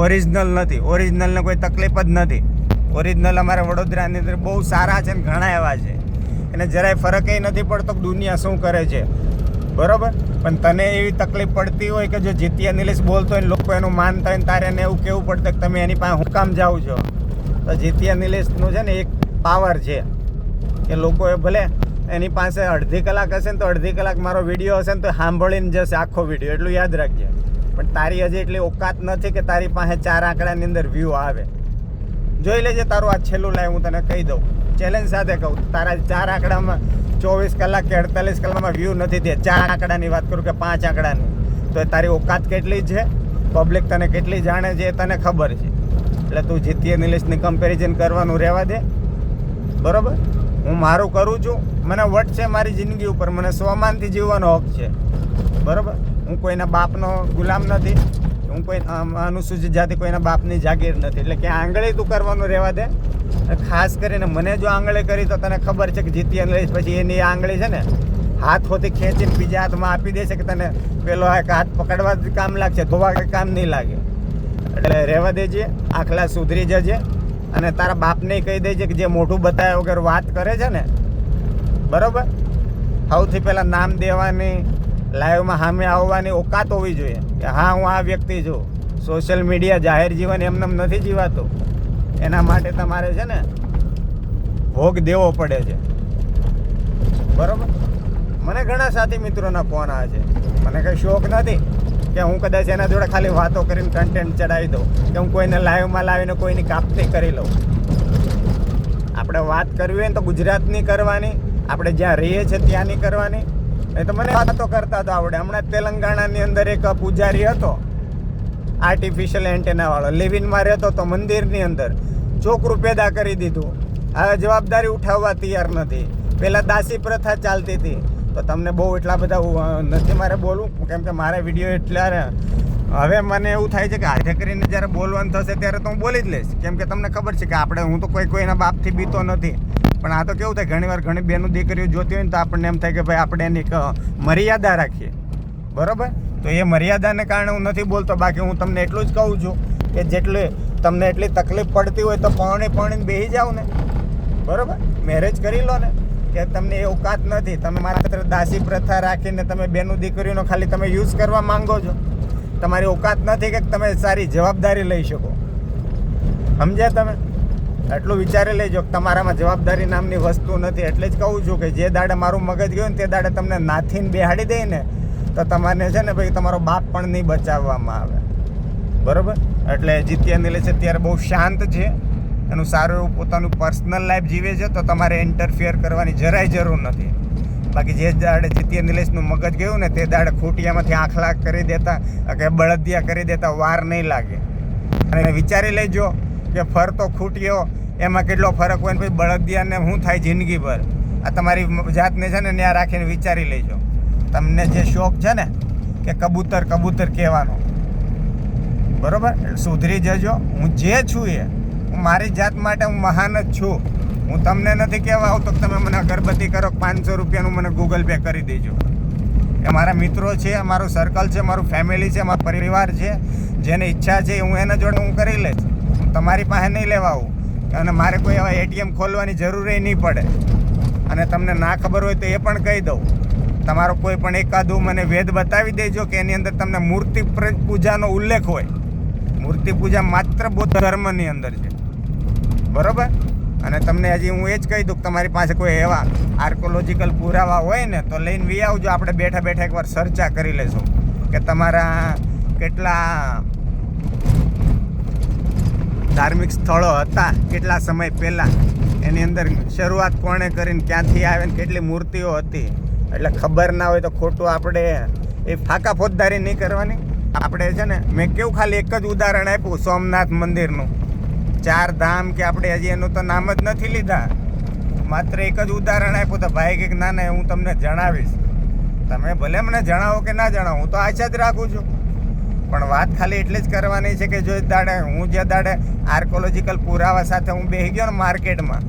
ઓરિજિનલ નથી. ઓરિજિનલને કોઈ તકલીફ જ નથી. ઓરિજિનલ અમારા વડોદરાની અંદર બહુ સારા છે ને ઘણા એવા છે, એને જરાય ફરક એ નથી પડતો કે દુનિયા શું કરે છે, બરાબર. પણ તને એવી તકલીફ પડતી હોય કે જો જીતીય નિલેશ બોલતો હોય ને લોકો એનું માનતા હોય ને તારે એને એવું કહેવું પડતું કે તમે એની પાસે હું કામ જાઓ છો, તો જીતીય નિલેશનું છે ને એક પાવર છે કે લોકોએ ભલે એની પાસે અડધી કલાક હશે ને તો અડધી કલાક મારો વિડીયો હશે ને તો સાંભળીને જશે આખો વિડીયો, એટલું યાદ રાખજે. પણ તારી હજી એટલી ઓકાત નથી કે તારી પાસે 4 આંકડાની અંદર વ્યૂ આવે. જોઈ લેજે તારું આ છેલ્લું લાઈવ હું તને કહી દઉં, ચેલેન્જ સાથે કહું. તારા 4 આંકડામાં 24 કલાક કે 48 કલાકમાં વ્યૂ નથી થયા. 4 આંકડાની વાત કરું કે 5 આંકડાની, તો તારી ઓકાત કેટલી છે, પબ્લિક તને કેટલી જાણે છે એ તને ખબર છે. એટલે તું જીતીય નિલેશની કમ્પેરિઝન કરવાનું રહેવા દે, બરાબર. હું મારું કરું છું, મને વટ છે મારી જિંદગી ઉપર, મને સ્વમાનથી જીવવાનો હક છે, બરાબર. હું કોઈના બાપનો ગુલામ નથી, હું કોઈ અનુસૂચિત જાતિ કોઈના બાપની જાગીર નથી. એટલે કે આંગળી તું કરવાનું રહેવા દે. ખાસ કરીને મને જો આંગળી કરી તો તને ખબર છે કે જીતીય નિલેશ પછી એની આંગળી છે ને હાથોથી ખેંચીને બીજા હાથમાં આપી દેશે કે તને પેલો હાથ પકડવા જ કામ લાગશે, ધોવા કામ નહીં લાગે. એટલે રહેવા દેજે, આખલા સુધરી જજે. અને તારા બાપને કહી દેજે કે જે મોઢું બતાવ્યા વગર વાત કરે છે ને, બરાબર, સૌથી પહેલાં નામ દેવાની, લાઈવમાં સામે આવવાની ઓકાત હોવી જોઈએ કે હા હું આ વ્યક્તિ છું. સોશિયલ મીડિયા જાહેર જીવન એમને નથી જીવાતું, એના માટે તમારે છે ને ભોગ દેવો પડે છે, બરાબર. મને ઘણા સાથી મિત્રોના ફોન આવે છે, મને કંઈ શોખ નથી કે હું કદાચ એના જોડે ખાલી વાતો કરીને કન્ટેન્ટ ચડાવી દઉં કે હું કોઈને લાઈવમાં લાવીને કોઈની કાપતી કરી લઉં. આપણે વાત કરવી હોય ને તો ગુજરાતની કરવાની, આપણે જ્યાં રહીએ છીએ ત્યાંની કરવાની. એ તો મને વાતો કરતા તો આવડે. હમણાં તેલંગાણાની અંદર એક પૂજારી હતો, આર્ટિફિશિયલ એન્ટેનાવાળો, લિવિનમાં રહેતો તો મંદિરની અંદર છોકરું પેદા કરી દીધું. હવે જવાબદારી ઉઠાવવા તૈયાર નથી. પહેલાં દાસી પ્રથા ચાલતી હતી. તો તમને બહુ એટલા બધા નથી મારે બોલવું, કેમ કે મારા વિડીયો એટલા હવે મને એવું થાય છે કે હાથે કરીને જ્યારે બોલવાનું થશે ત્યારે તો હું બોલી જ લઈશ, કેમ કે તમને ખબર છે કે આપણે હું તો કોઈના બાપથી બીતો નથી. પણ આ તો કેવું થાય, ઘણીવાર ઘણી બેનું દીકરીઓ જોતી હોય ને તો આપણને એમ થાય કે ભાઈ આપણે એની એક મર્યાદા રાખીએ, બરાબર? તો એ મર્યાદાને કારણે હું નથી બોલતો. બાકી હું તમને એટલું જ કહું છું કે જેટલી તમને એટલી તકલીફ પડતી હોય તો પાણીને બેસી જાઓ ને, બરાબર? મેરેજ કરી લો ને, કે તમને એ ઓકાત નથી. તમે માત્ર દાસી પ્રથા રાખીને તમે બેનું દીકરીનો ખાલી તમે યુઝ કરવા માંગો છો. તમારી ઓકાત નથી કે તમે સારી જવાબદારી લઈ શકો. સમજ્યા તમે? એટલું વિચારી લેજો કે તમારામાં જવાબદારી નામની વસ્તુ નથી. એટલે જ કહું છું કે જે દાડે મારું મગજ ગયું ને તે દાડે તમને નાથીને બેહાડી દે ને તો તમારે છે ને ભાઈ તમારો બાપ પણ નહીં બચાવવામાં આવે, બરાબર? એટલે જીત્યા નિલેશ અત્યારે બહુ શાંત છે, એનું સારું એવું પોતાનું પર્સનલ લાઈફ જીવે છે, તો તમારે ઇન્ટરફિયર કરવાની જરાય જરૂર નથી. બાકી જે દાડે જીત્યા નિલેશનું મગજ ગયું ને તે દાડે ખૂટિયામાંથી આંખલા કરી દેતા કે બળદિયા કરી દેતા વાર નહીં લાગે. અને વિચારી લેજો કે ફરતો ખૂટિયો એમાં કેટલો ફરક હોય ને ભાઈ બળદિયાને શું થાય જિંદગીભર. આ તમારી જાતને છે ને ત્યાં રાખીને વિચારી લેજો. તમને જે શોખ છે ને કે કબૂતર કહેવાનો, બરાબર? સુધરી જજો. હું જે છું એ હું મારી જાત માટે હું મહાન જ છું. હું તમને નથી કહેવા આવતો કે તમે મને અગરબત્તી કરો, 500 રૂપિયાનું મને ગૂગલ પે કરી દેજો. એ મારા મિત્રો છે, મારું સર્કલ છે, મારું ફેમિલી છે, મારો પરિવાર છે. જેને ઈચ્છા છે હું એના જોડે હું કરી લઈશ. હું તમારી પાસે નહીં લેવા આવું અને મારે કોઈ એવા એટીએમ ખોલવાની જરૂર નહીં પડે. અને તમને ના ખબર હોય તો એ પણ કહી દઉં, તમારો કોઈ પણ એકાદું મને વેદ બતાવી દેજો કે એની અંદર તમને મૂર્તિ પૂજાનો ઉલ્લેખ હોય. મૂર્તિ પૂજા માત્ર બૌદ્ધ ધર્મની અંદર છે, બરાબર? અને તમને હજી હું એ જ કહી દઉં કે તમારી પાસે કોઈ એવા આર્કોલોજીકલ પુરાવા હોય ને તો લઈને વી આવજો. આપણે બેઠા બેઠા એકવાર ચર્ચા કરી લઈશું કે તમારા કેટલા ધાર્મિક સ્થળો હતા કેટલા સમય પહેલાં, એની અંદર શરૂઆત કોણે કરીને ક્યાંથી આવે ને કેટલી મૂર્તિઓ હતી. એટલે ખબર ના હોય તો ખોટું આપણે એ ફાકા ફોજદારી નહીં કરવાની. આપણે છે ને મેં કેવું ખાલી એક જ ઉદાહરણ આપ્યું સોમનાથ મંદિરનું. 4 ધામ કે આપણે હજી એનું તો નામ જ નથી લીધા, માત્ર એક જ ઉદાહરણ આપ્યું. તો ભાઈ કે ના ના હું તમને જણાવીશ. તમે ભલે મને જણાવો કે ના જણાવો, હું તો આશા જ રાખું છું. પણ વાત ખાલી એટલી જ કરવાની છે કે જો દાડે હું જે દાડે આર્કોલોજીકલ પુરાવા સાથે હું બેસી ગયો ને માર્કેટમાં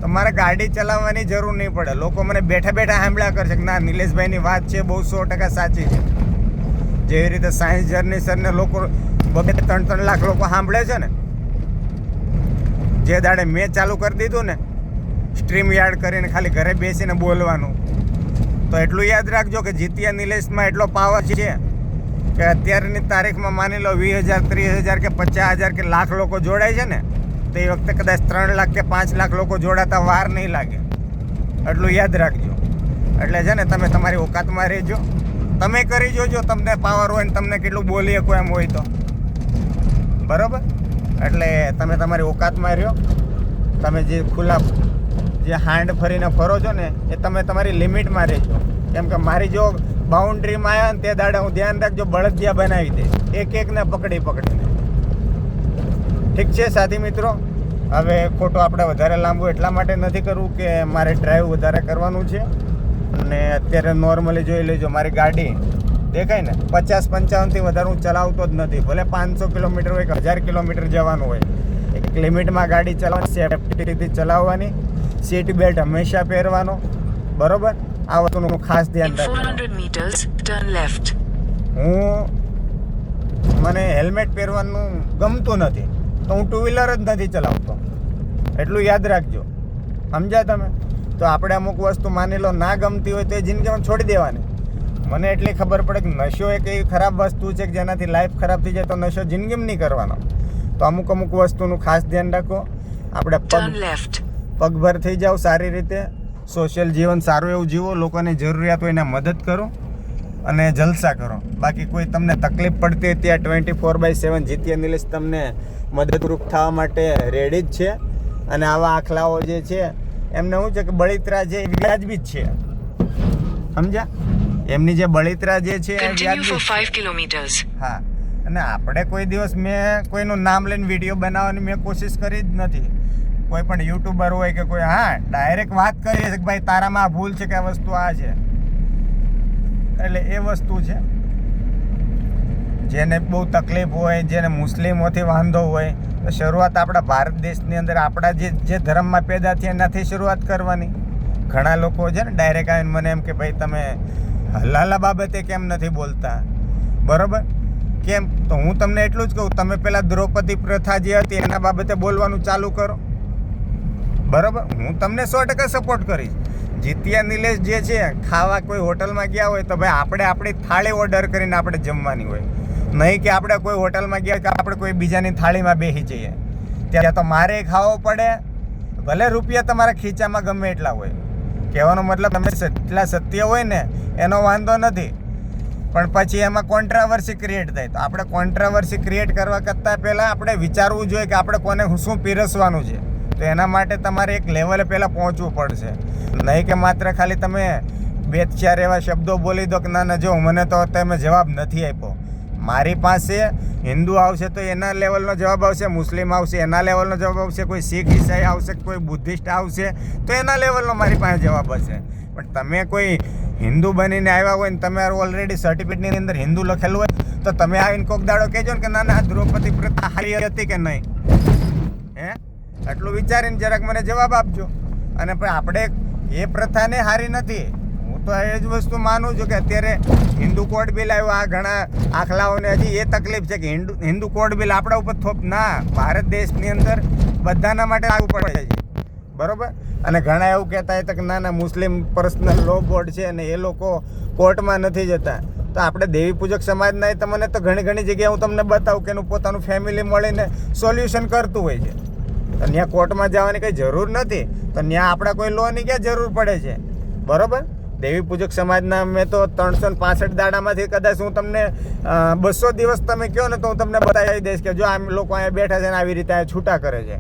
તો મારે ગાડી ચલાવવાની જરૂર નહીં પડે. લોકો મને બેઠા બેઠા સાંભળ્યા કરશે કે ના નિલેશભાઈની વાત છે બહુ 100% સાચી છે. જેવી રીતે સાયન્સ જર્ની સરને લોકો 2-3 લાખ લોકો સાંભળે છે ને, જે દાડે મેં ચાલુ કરી દીધું ને સ્ટ્રીમ યાર્ડ કરીને ખાલી ઘરે બેસીને બોલવાનું, તો એટલું યાદ રાખજો કે જીત્યા નિલેશમાં એટલો પાવર છે કે અત્યારની તારીખમાં માની લો 20,000 30,000 કે 50,000 કે લાખ લોકો જોડાય છે ને તો એ વખતે કદાચ 3 લાખ કે 5 લાખ લોકો જોડાતા વાર નહીં લાગે. એટલું યાદ રાખજો. એટલે છે ને તમે તમારી ઓકાતમાં રહેજો. તમે કરી જોજો તમને પાવર હોય ને તમને કેટલું બોલી શકો એમ હોય તો, બરાબર? એટલે તમે તમારી ઓકાતમાં રહ્યો. તમે જે ખુલ્લા જે હાંડ ફરીને ફરો છો ને એ તમે તમારી લિમિટમાં રહેજો. કેમ કે મારી જો બાઉન્ડ્રીમાં આવ્યા ને તે દાડે હું ધ્યાન રાખજો બળદિયા બનાવી દઈશ એકને પકડીને. ઠીક છે સાથી મિત્રો, હવે ખોટો આપણે વધારે લાંબુ એટલા માટે નથી કરવું કે મારે ડ્રાઈવ વધારે કરવાનું છે. અને અત્યારે નોર્મલી જોઈ લેજો મારી ગાડી દેખાય ને 50-55થી વધારે હું ચલાવતો જ નથી. ભલે 500 કિલોમીટર હોય કે 1000 કિલોમીટર જવાનું હોય, એક લિમિટમાં ગાડી ચલાવવાની, સેફ્ટીથી ચલાવવાની, સીટ બેલ્ટ હંમેશા પહેરવાનો, બરોબર? આ વસ્તુનું ખાસ ધ્યાન રાખજો. 400 meters turn left. મને હેલ્મેટ પહેરવાનું ગમતું નથી તો હું 2 વ્હીલર જ નથી ચલાવતો. એટલું યાદ રાખજો. સમજ્યા તમે? તો આપણે અમુક વસ્તુ માની લો ના ગમતી હોય તો એ જિંદગીમાં છોડી દેવાની. મને એટલી ખબર પડે કે નશો એક એવી ખરાબ વસ્તુ છે કે જેનાથી લાઈફ ખરાબ થઈ જાય તો નશો જિંદગીમાં નહીં કરવાનો. તો અમુક વસ્તુનું ખાસ ધ્યાન રાખો. આપણે પગભર થઈ જાઓ સારી રીતે, સોશિયલ જીવન સારું એવું જીવો, લોકોની જરૂરિયાત હોય એને મદદ કરો અને જલસા કરો. બાકી કોઈ તમને તકલીફ પડતી હોય ત્યાં 24/7 જીત્યા નિલેશ તમને મદદરૂપ થવા માટે રેડી જ છે. અને આવા આખલાઓ જે છે એમને શું છે કે બળિત્રા છે એ વ્યાજબી જ છે. સમજ્યા? એમની જે બળિત્રા જે છે એ વ્યાજબી 5 kilometers. હા. અને આપણે કોઈ દિવસ મેં કોઈનું નામ લઈને વિડીયો બનાવવાની મેં કોશિશ કરી જ નથી. કોઈ પણ યુટ્યુબર હોય કે કોઈ, હા ડાયરેક્ટ વાત કરીએ છે કે ભાઈ તારામાં આ ભૂલ છે કે આ વસ્તુ આ છે. એટલે એ વસ્તુ છે. જેને બહુ તકલીફ હોય, જેને મુસ્લિમોથી વાંધો હોય, તો શરૂઆત આપણા ભારત દેશની અંદર આપણા જે ધર્મમાં પેદા થયા એનાથી શરૂઆત કરવાની. ઘણા લોકો છે ને ડાયરેક્ટ આવીને મને એમ કે ભાઈ તમે હલાલા બાબતે કેમ નથી બોલતા, બરાબર? કેમ? તો હું તમને એટલું જ કહું, તમે પહેલાં દ્રૌપદી પ્રથા જે હતી એના બાબતે બોલવાનું ચાલુ કરો, બરાબર? હું તમને 100% સપોર્ટ કરીશ. જીતિયા નિલેશ જે છે, ખાવા કોઈ હોટલમાં ગયા હોય તો ભાઈ આપણે આપણી થાળી ઓર્ડર કરીને આપણે જમવાની હોય, નહીં કે આપણે કોઈ હોટલમાં ગયા કે આપણે કોઈ બીજાની થાળીમાં બેસી જઈએ. ત્યાં તો મારે ખાવો પડે, ભલે રૂપિયા તમારા ખીચામાં ગમે એટલા હોય. કહેવાનો મતલબ તમે જેટલા સત્ય હોય ને એનો વાંધો નથી, પણ પછી એમાં કોન્ટ્રાવર્સી ક્રિએટ થાય. તો આપણે કોન્ટ્રાવર્સી ક્રિએટ કરવા કરતાં પહેલાં આપણે વિચારવું જોઈએ કે આપણે કોને શું પીરસવાનું છે. તો એના માટે તમારે એક લેવલે પહેલાં પહોંચવું પડશે, નહીં કે માત્ર ખાલી તમે 2-4 એવા શબ્દો બોલી દો કે ના જો મને તો તમે જવાબ નથી આપ્યો. મારી પાસે હિન્દુ આવશે તો એના લેવલનો જવાબ આવશે, મુસ્લિમ આવશે એના લેવલનો જવાબ આવશે, કોઈ શીખ ઈસાઈ આવશે, કોઈ બુદ્ધિસ્ટ આવશે તો એના લેવલનો મારી પાસે જવાબ હશે. પણ તમે કોઈ હિન્દુ બનીને આવ્યા હોય ને તમારું ઓલરેડી સર્ટિફિકેટની અંદર હિન્દુ લખેલું હોય તો તમે આવીને કોક દાડો કહેજો ને કે ના દ્રૌપદી પ્રથા સારી હતી કે નહીં, હે? એટલું વિચારીને જરાક મને જવાબ આપજો. અને પણ આપણે એ પ્રથાને સારી નથી. હું તો એ જ વસ્તુ માનું છું કે અત્યારે હિન્દુ કોડ બિલ આવ્યો, આ ઘણા આખલાઓને હજી એ તકલીફ છે કે હિન્દુ કોડ બિલ આપણા ઉપર ના, ભારત દેશની અંદર બધાના માટે લાગુ પડે છે, બરાબર? અને ઘણા એવું કહેતા હતા કે ના મુસ્લિમ પર્સનલ લો બોર્ડ છે અને એ લોકો કોર્ટમાં નથી જતા. તો આપણે દેવી પૂજક સમાજના તમને તો ઘણી જગ્યાએ હું તમને બતાવું કે એનું પોતાનું ફેમિલી મળીને સોલ્યુશન કરતું હોય છે. તો ત્યાં કોર્ટમાં જવાની કંઈ જરૂર નથી. તો ત્યાં આપણે કોઈ લોની ક્યાં જરૂર પડે છે, બરાબર? દેવી પૂજક સમાજના મેં તો 365 દાડામાંથી કદાચ હું તમને 200 દિવસ તમે કહો ને તો હું તમને બતાવી દઈશ કે જો આમ લોકો અહીંયા બેઠા છે ને આવી રીતે છૂટા કરે છે.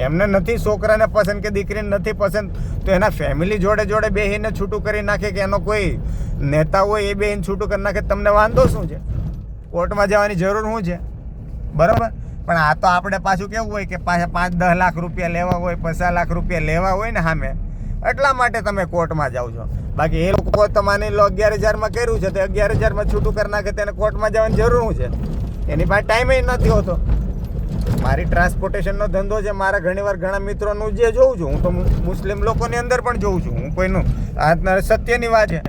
એમને નથી છોકરાને પસંદ કે દીકરીને નથી પસંદ તો એના ફેમિલી જોડે બેસીને છૂટું કરી નાખે, કે એનો કોઈ નેતા હોય એ બેસીને છૂટું કરી નાખે. તમને વાંધો શું છે? કોર્ટમાં જવાની જરૂર શું છે, બરાબર? પણ આ તો આપણે પાછું કેવું હોય કે પાછા 5-10 લાખ રૂપિયા લેવા હોય, 50 લાખ રૂપિયા લેવા હોય ને સામે, એટલા માટે તમે કોર્ટમાં જાઓ છો. બાકી એ લોકો તો માની લો 11,000માં કર્યું છે તો 11,000માં છૂટું કરી નાખે, તેને કોર્ટમાં જવાની જરૂર શું છે? એની પાસે ટાઈમ નથી હોતો. મારી ટ્રાન્સપોર્ટેશનનો ધંધો છે, મારા ઘણીવાર ઘણા મિત્રોનું જે જોઉં છું, હું તો મુસ્લિમ લોકોની અંદર પણ જોઉં છું. હું કોઈનું સત્યની વાત છે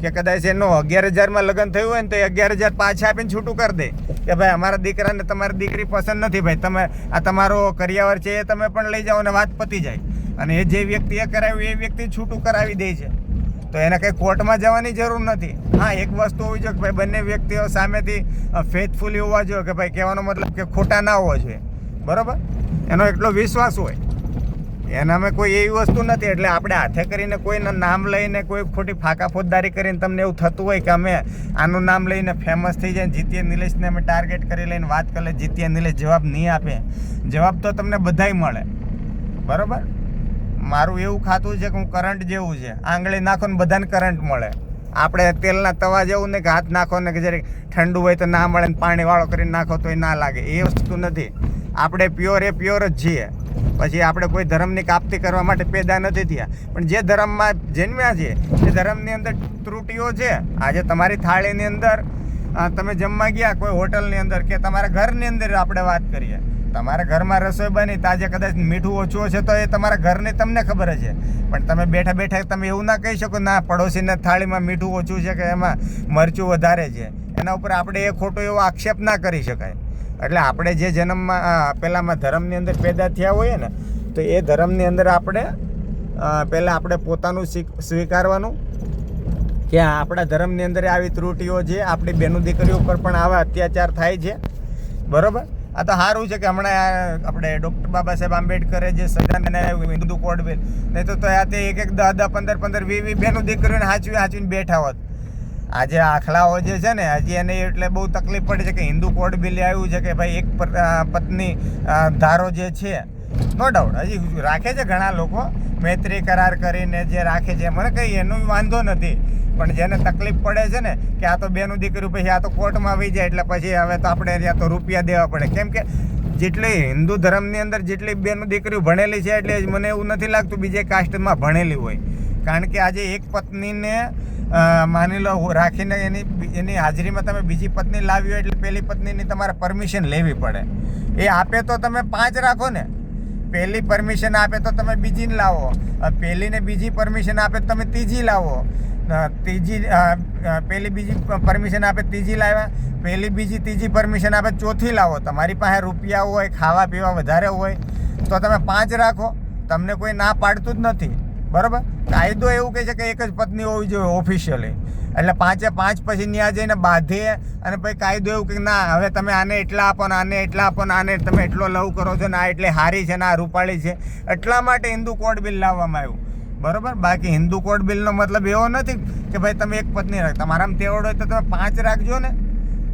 કે કદાચ એનો 11,000માં લગ્ન થયું હોય ને તો 11,000 પાછા આપીને છૂટું કરી દે કે ભાઈ અમારા દીકરાને તમારી દીકરી પસંદ નથી, ભાઈ તમે આ તમારો કરિયાવર છે એ તમે પણ લઈ જાઓ અને વાત પતી જાય. અને એ જે વ્યક્તિએ કરાવ્યું એ વ્યક્તિ છૂટું કરાવી દે છે. તો એને કંઈ કોર્ટમાં જવાની જરૂર નથી. હા, એક વસ્તુ હોવી જોઈએ કે ભાઈ બંને વ્યક્તિઓ સામેથી ફેથફુલી હોવા જોઈએ, કે ભાઈ કહેવાનો મતલબ કે ખોટા ના હોવા જોઈએ, બરાબર? એનો એટલો વિશ્વાસ હોય. એનામાં કોઈ એવી વસ્તુ નથી. એટલે આપણે હાથે કરીને કોઈના નામ લઈને કોઈ ખોટી ફાંકા ફોજદારી કરીને તમને એવું થતું હોય કે અમે આનું નામ લઈને ફેમસ થઈ જાય, જીતિયા નિલેશને અમે ટાર્ગેટ કરી લઈને વાત કરીએ, જીતિયા નિલેશ જવાબ નહીં આપે. જવાબ તો તમને બધાય મળે, બરાબર? મારું એવું ખાતું છે કે હું કરંટ જેવું છે, આંગળી નાખો ને બધાને કરંટ મળે. આપણે તેલના તવા જેવું ને કે હાથ નાખો ને કે જયારે ઠંડુ હોય તો ના મળે ને પાણીવાળો કરીને નાખો તો ના લાગે, એ વસ્તુ નથી. આપણે પ્યોર જ છીએ. પછી આપણે કોઈ ધર્મની કાપતી કરવા માટે પેદા નથી થયા, પણ જે ધર્મમાં જન્મ્યા છે એ ધર્મની અંદર ત્રુટીઓ છે. આજે તમારી થાળીની અંદર તમે જમવા ગયા કોઈ હોટલની અંદર કે તમારા ઘરની અંદર આપણે વાત કરીએ, તમારા ઘરમાં રસોઈ બની તો આજે કદાચ મીઠું ઓછું હશે તો એ તમારા ઘરની તમને ખબર છે. પણ તમે બેઠા તમે એવું ના કહી શકો ના પડોશીને થાળીમાં મીઠું ઓછું છે કે એમાં મરચું વધારે છે. એના ઉપર આપણે એ ખોટો એવો આક્ષેપ ના કરી શકાય. એટલે આપણે જે જન્મમાં પહેલાંમાં ધર્મની અંદર પેદા થયા હોઈએ ને તો એ ધર્મની અંદર આપણે પહેલાં આપણે પોતાનું સ્વીકારવાનું કે આપણા ધર્મની અંદર આવી ત્રુટીઓ છે, આપણી બેનું દીકરીઓ ઉપર પણ આવા અત્યાચાર થાય છે, બરાબર? આ તો સારું છે કે હમણાં આપણે ડૉક્ટર બાબા સાહેબ આંબેડકરે જે સંવિધાન હિન્દુ કોડ બિલ, નહીં તો તે 10-10, 15-15, 20 બેનું દીકરીઓને હાચવીને બેઠા હોત. આજે આખલાઓ જે છે ને હજી એને એટલે બહુ તકલીફ પડે છે કે હિન્દુ કોડ બિલ આવ્યું છે કે ભાઈ એક પત્ની ધારો જે છે, નો ડાઉટ હજી રાખે છે ઘણા લોકો, મૈત્રી કરાર કરીને જે રાખે છે, મને કંઈ એનો વાંધો નથી. પણ જેને તકલીફ પડે છે ને કે આ તો બેનું દીકરી પછી આ તો કોર્ટમાં આવી જાય એટલે પછી હવે તો આપણે ત્યાં તો રૂપિયા દેવા પડે. કેમ કે જેટલી હિન્દુ ધર્મની અંદર જેટલી બેનું દીકરીઓ ભણેલી છે એટલે મને એવું નથી લાગતું બીજે કાસ્ટમાં ભણેલી હોય. કારણ કે આજે એક પત્નીને માની લો રાખીને એની હાજરીમાં તમે બીજી પત્ની લાવી હોય એટલે પહેલી પત્નીની તમારે પરમિશન લેવી પડે. એ આપે તો તમે 5 રાખો ને. પહેલી પરમિશન આપે તો તમે બીજીને લાવો, પહેલીને બીજી પરમિશન આપે તો તમે ત્રીજી લાવો, પહેલી બીજી પરમિશન આપે ત્રીજી લાવ્યા, પહેલી બીજી ત્રીજી પરમિશન આપે ચોથી લાવો. તમારી પાસે રૂપિયા હોય, ખાવા પીવા વધારે હોય તો તમે 5 રાખો, તમને કોઈ ના પાડતું જ નથી. બરાબર. કાયદો એવું કહે છે કે એક જ પત્ની હોવી જોઈએ ઓફિશિયલી, એટલે 5 પછી ત્યાં જઈને બાંધે અને પછી કાયદો એવું કે ના હવે તમે આને એટલા આપો ને આને એટલા આપો ને આને તમે એટલો લવ કરો છો ને આ એટલે હારી છે ને આ રૂપાળી છે, એટલા માટે હિન્દુ કોડ બિલ લાવવામાં આવ્યું. બરાબર. બાકી હિન્દુ કોડ બિલનો મતલબ એવો નથી કે ભાઈ તમે એક પત્ની રાખ, તમારામાં તેવડ હોય તો તમે 5 રાખજો ને.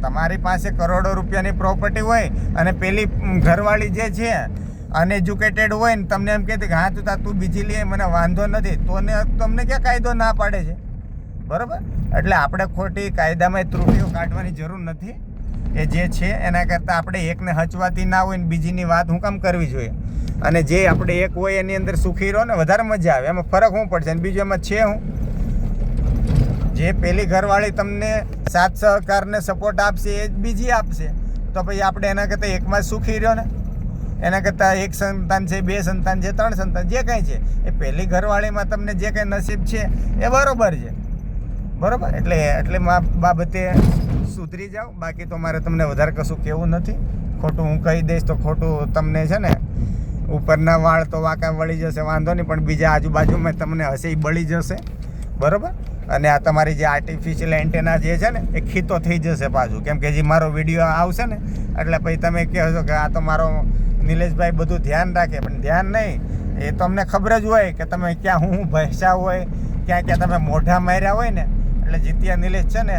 તમારી પાસે કરોડો રૂપિયાની પ્રોપર્ટી હોય અને પેલી ઘરવાળી જે છે અનએજ્યુકેટેડ હોય ને તમને એમ કહેતી કે હા તું બીજી લે મને વાંધો નથી, તો તમને ક્યાં કાયદો ના પાડે છે. બરાબર. એટલે આપણે ખોટી કાયદામાં ત્રુટીઓ કાઢવાની જરૂર નથી. એ જે છે એના કરતાં આપણે એકને હચવાતી ના હોય ને બીજીની વાત હું કામ કરવી જોઈએ. અને જે આપણે એક હોય એની અંદર સુખી રહો ને વધારે મજા આવે. એમાં ફરક શું પડશે અને બીજું એમાં છે હું જે પેલી ઘરવાળી તમને સાથ સહકારને સપોર્ટ આપશે એ જ બીજી આપશે, તો પછી આપણે એના કરતાં એકમાં સુખી રહ્યો ને. એના કરતાં 1 સંતાન છે, 2 સંતાન છે, 3 સંતાન જે કંઈ છે એ પહેલી ઘરવાળીમાં તમને જે કંઈ નસીબ છે એ બરાબર છે. બરાબર. એટલે બાબતે સુધરી જાઓ. બાકી તો મારે તમને વધારે કશું કહેવું નથી. ખોટું હું કહી દઈશ તો ખોટું તમને છે ને ઉપરના વાળ તો વાંકા વળી જશે, વાંધો નહીં, પણ બીજા આજુબાજુમાં તમને હશે એ બળી જશે. બરાબર. અને આ તમારી જે આર્ટિફિશિયલ એન્ટેના જે છે ને એ ખીતો થઈ જશે પાછું, કેમ કે જે મારો વિડીયો આવશે ને એટલે પછી તમે કહેશો કે આ તો મારો નિલેશભાઈ બધું ધ્યાન રાખે, પણ ધ્યાન નહીં. એ તો અમને ખબર જ હોય કે તમે ક્યાં હું ભેંસા હોય, ક્યાં તમે મોઢા માર્યા હોય ને. એટલે જીતિયા નિલેશ છે ને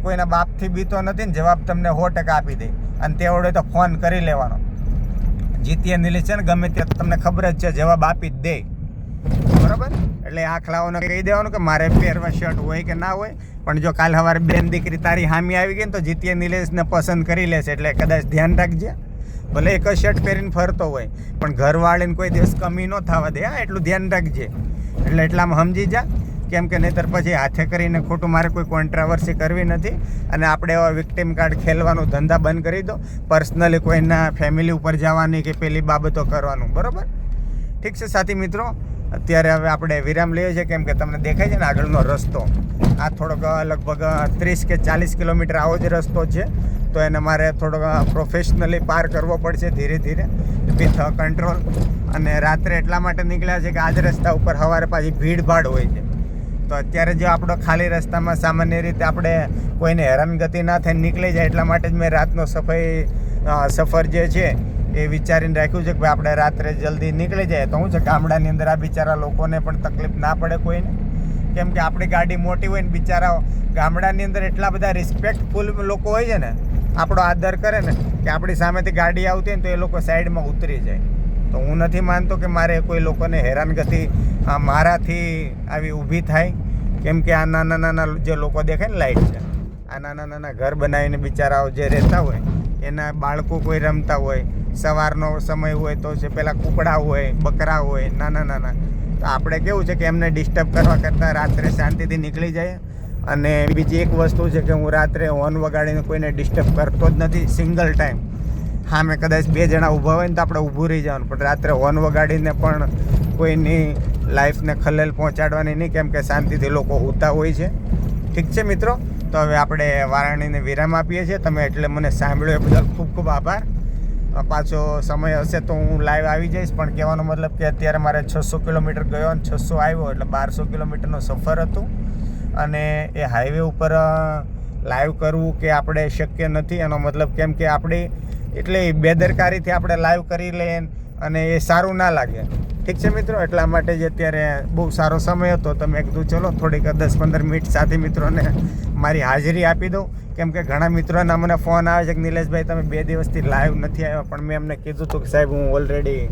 કોઈના બાપથી બીતો નથી ને જવાબ તમને 100% આપી દે. અને તે વડે તો ફોન કરી લેવાનો. જીતિયા નિલેશ છે ને ગમે ત્યાં તમને ખબર જ છે જવાબ આપી જ દે. બરાબર. એટલે આખલાઓને કહી દેવાનું કે મારે પહેરવા શર્ટ હોય કે ના હોય, પણ જો કાલ સવારે બેન દીકરી તારી હામી આવી ગઈ ને તો જીતિયા નિલેશને પસંદ કરી લેશે. એટલે કદાચ ધ્યાન રાખજે. ભલે એક જ શર્ટ પહેરીને ફરતો હોય પણ ઘરવાળીને કોઈ દિવસ કમી ન થવા દે. હા, એટલું ધ્યાન રાખજે. એટલે એટલામાં સમજી જા, કેમ કે નહીંતર પછી હાથે કરીને ખોટું મારે કોઈ કોન્ટ્રાવર્સી કરવી નથી. અને આપણે એવા વિક્ટિમ કાર્ડ ખેલવાનું ધંધા બંધ કરી દો. પર્સનલી કોઈના ફેમિલી ઉપર જવાની કે પેલી બાબતો કરવાનું. બરાબર. ઠીક છે સાથી મિત્રો, અત્યારે હવે આપણે વિરામ લઈએ છીએ, કેમ કે તમને દેખાય છે ને આગળનો રસ્તો આ થોડોક લગભગ 30 કે 40 કિલોમીટર આવો જ રસ્તો છે. તો એને મારે થોડોક પ્રોફેશનલી પાર કરવો પડશે ધીરે ધીરે વિથ કંટ્રોલ. અને રાત્રે એટલા માટે નીકળ્યા છે કે આજ રસ્તા ઉપર સવારે પાછી ભીડભાડ હોય છે. તો અત્યારે જો આપણો ખાલી રસ્તામાં સામાન્ય રીતે આપણે કોઈને હેરાનગતિ ના થઈને નીકળી જાય એટલા માટે જ મેં રાતનો સફર જે છે એ વિચારીને રાખ્યું છે કે ભાઈ આપણે રાત્રે જલ્દી નીકળી જાય તો શું છે ગામડાની અંદર આ બિચારા લોકોને પણ તકલીફ ના પડે કોઈને. કેમ કે આપણી ગાડી મોટી હોય ને બિચારાઓ ગામડાની અંદર એટલા બધા રિસ્પેક્ટફુલ લોકો હોય છે ને, આપણો આદર કરે ને કે આપણી સામેથી ગાડી આવતી હોય ને તો એ લોકો સાઈડમાં ઉતરી જાય. તો હું નથી માનતો કે મારે કોઈ લોકોને હેરાનગતિ મારાથી આવી ઊભી થાય. કેમ કે આ નાના નાના જે લોકો દેખાય ને લાઈટ છે, આ નાના નાના ઘર બનાવીને બિચારાઓ જે રહેતા હોય એના બાળકો કોઈ રમતા હોય, સવારનો સમય હોય તો છે પેલા કૂકડા હોય, બકરા હોય નાના નાના, તો આપણે કેવું છે કે એમને ડિસ્ટર્બ કરવા કરતાં રાત્રે શાંતિથી નીકળી જાય. અને બીજી એક વસ્તુ છે કે હું રાત્રે હોર્ન વગાડીને કોઈને ડિસ્ટર્બ કરતો જ નથી સિંગલ ટાઈમ. હા, મેં કદાચ 2 જણા ઊભા હોય ને તો આપણે ઊભું રહી જવાનું, પણ રાત્રે હોર્ન વગાડીને પણ કોઈની લાઈફને ખલેલ પહોંચાડવાની નહીં, કેમ કે શાંતિથી લોકો સૂતા હોય છે. ઠીક છે મિત્રો, તો હવે આપણે વારાણીને વિરામ આપીએ છીએ. તમે એટલે મને સાંભળ્યો એ બદલ ખૂબ ખૂબ આભાર. પાછો સમય હશે તો હું લાઈવ આવી જઈશ, પણ કહેવાનો મતલબ કે અત્યારે મારે 600 કિલોમીટર ગયો અને 600 આવ્યો એટલે 1200 કિલોમીટરનો સફર હતું. અને એ હાઈવે ઉપર લાઈવ કરવું કે આપણે શક્ય નથી. એનો મતલબ કેમ કે આપણી એટલે બેદરકારીથી આપણે લાઈવ કરી લઈએ અને એ સારું ના લાગે. ઠીક છે મિત્રો, એટલા માટે જ અત્યારે બહુ સારો સમય હતો તો મેં કીધું ચલો થોડીક 10-15 મિનિટ સાથી મિત્રોને મારી હાજરી આપી દઉં. કેમ કે ઘણા મિત્રોના મને ફોન આવે છે કે નિલેશભાઈ તમે 2 દિવસથી લાઈવ નથી આવ્યા, પણ મેં એમને કીધું હતું કે સાહેબ હું ઓલરેડી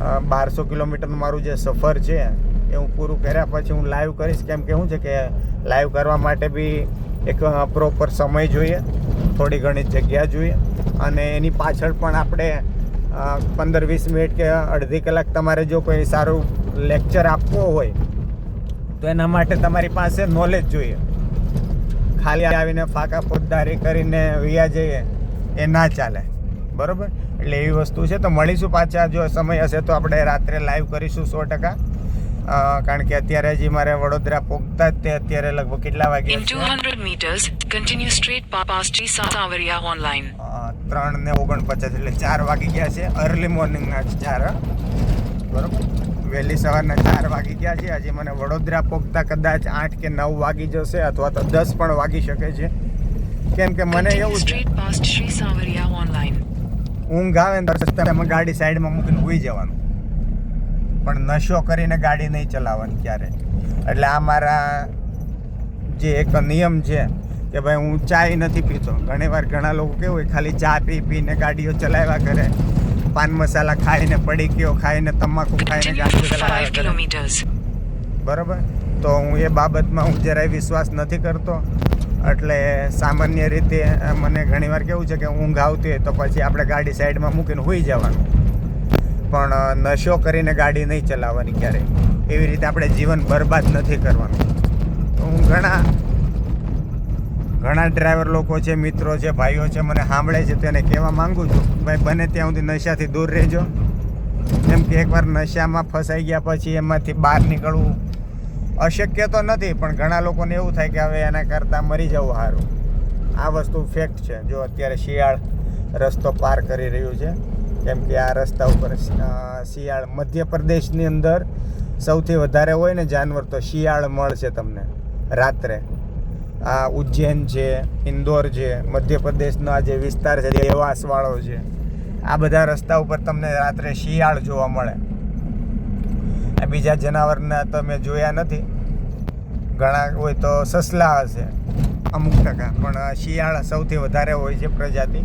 1200 કિલોમીટરનું મારું જે સફર છે એ હું પૂરું કર્યા પછી હું લાઈવ કરીશ. કેમ કે શું છે કે લાઈવ કરવા માટે બી એક પ્રોપર સમય જોઈએ, થોડી ઘણી જગ્યા જોઈએ, અને એની પાછળ પણ આપણે 15-20 મિનિટ કે અડધી કલાક તમારે જો કોઈ સારું લેક્ચર આપવો હોય તો એના માટે તમારી પાસે નોલેજ જોઈએ. ખાલી આવીને ફાકા ફોજદારી કરીને વયા જઈએ એ ના ચાલે, બરાબર? એટલે એવી વસ્તુ છે. તો મળીશું પાછા, જો સમય હશે તો આપણે રાત્રે લાઈવ કરીશું 100%. કારણ કે અત્યારે હજી મારે વડોદરા પહોંચતા જ તે અત્યારે લગભગ કેટલા વાગ્યા In 200 meters, continue straight past Sri Savaria online. 3:49 એટલે 4 વાગી ગયા છે. અર્લી મોર્નિંગના 4, બરાબર? વહેલી સવારના 4 વાગી ગયા છે. હજી મને વડોદરા પહોંચતા કદાચ 8 કે 9 વાગી જશે, અથવા તો 10 પણ વાગી શકે છે. કેમ કે મને Continue એવું છે, straight past Sri Savaria online. ઊંઘ આવે ને તો રસ્તામાં ગાડી સાઈડમાં મૂકીને સૂઈ જવાનું, પણ નશો કરીને ગાડી નહીં ચલાવવાની ક્યારે. એટલે આ મારા જે એક નિયમ છે કે ભાઈ હું ચાય નથી પીતો. ઘણીવાર ઘણા લોકો કેવું હોય, ખાલી ચા પીને ગાડીઓ ચલાવ્યા કરે, પાન મસાલા ખાઈને, પડીકીઓ ખાઈને, તમાકુ ખાઈને Continue ગાડીઓ for 5 ચલાવ્યા કરે, kilometers. બરાબર? તો હું એ બાબતમાં હું જરાય વિશ્વાસ નથી કરતો. એટલે સામાન્ય રીતે મને ઘણીવાર કેવું છે કે ઊંઘ આવતી હોય તો પછી આપણે ગાડી સાઈડમાં મૂકીને સૂઈ જવાનું, પણ નશો કરીને ગાડી નહીં ચલાવવાની ક્યારેય. એવી રીતે આપણે જીવન બરબાદ નથી કરવાનું. તો હું ઘણા ડ્રાઈવર લોકો છે, મિત્રો છે, ભાઈઓ છે, મને સાંભળે છે, તો એને કહેવા માંગુ છું, ભાઈ બને ત્યાં સુધી નશાથી દૂર રહેજો. કેમ કે એકવાર નશામાં ફસાઈ ગયા પછી એમાંથી બહાર નીકળવું અશક્ય તો નથી, પણ ઘણા લોકોને એવું થાય કે હવે એના કરતાં મરી જવું સારું. આ વસ્તુ ફેક્ટ છે. જો અત્યારે શિયાળ રસ્તો પાર કરી રહ્યું છે, કેમ કે આ રસ્તા ઉપર શિયાળ, મધ્યપ્રદેશની અંદર સૌથી વધારે હોય ને જાનવર તો શિયાળ મળશે તમને રાત્રે. આ ઉજ્જૈન છે, ઇન્દોર છે, મધ્યપ્રદેશનો આ જે વિસ્તાર છે, દેવાસવાળો છે, આ બધા રસ્તા ઉપર તમને રાત્રે શિયાળ જોવા મળે. આ બીજા જનાવરના તો મેં જોયા નથી. ઘણા હોય તો સસલા હશે અમુક ટકા, પણ શિયાળ સૌથી વધારે હોય છે પ્રજાતિ.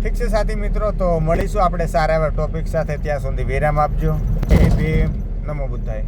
ઠીક છે સાથી મિત્રો, તો મળીશું આપણે સારા એવા ટોપિક સાથે. ત્યાં સુધી વિરામ આપજો. જય ભીમ, નમો બુદ્ધાય.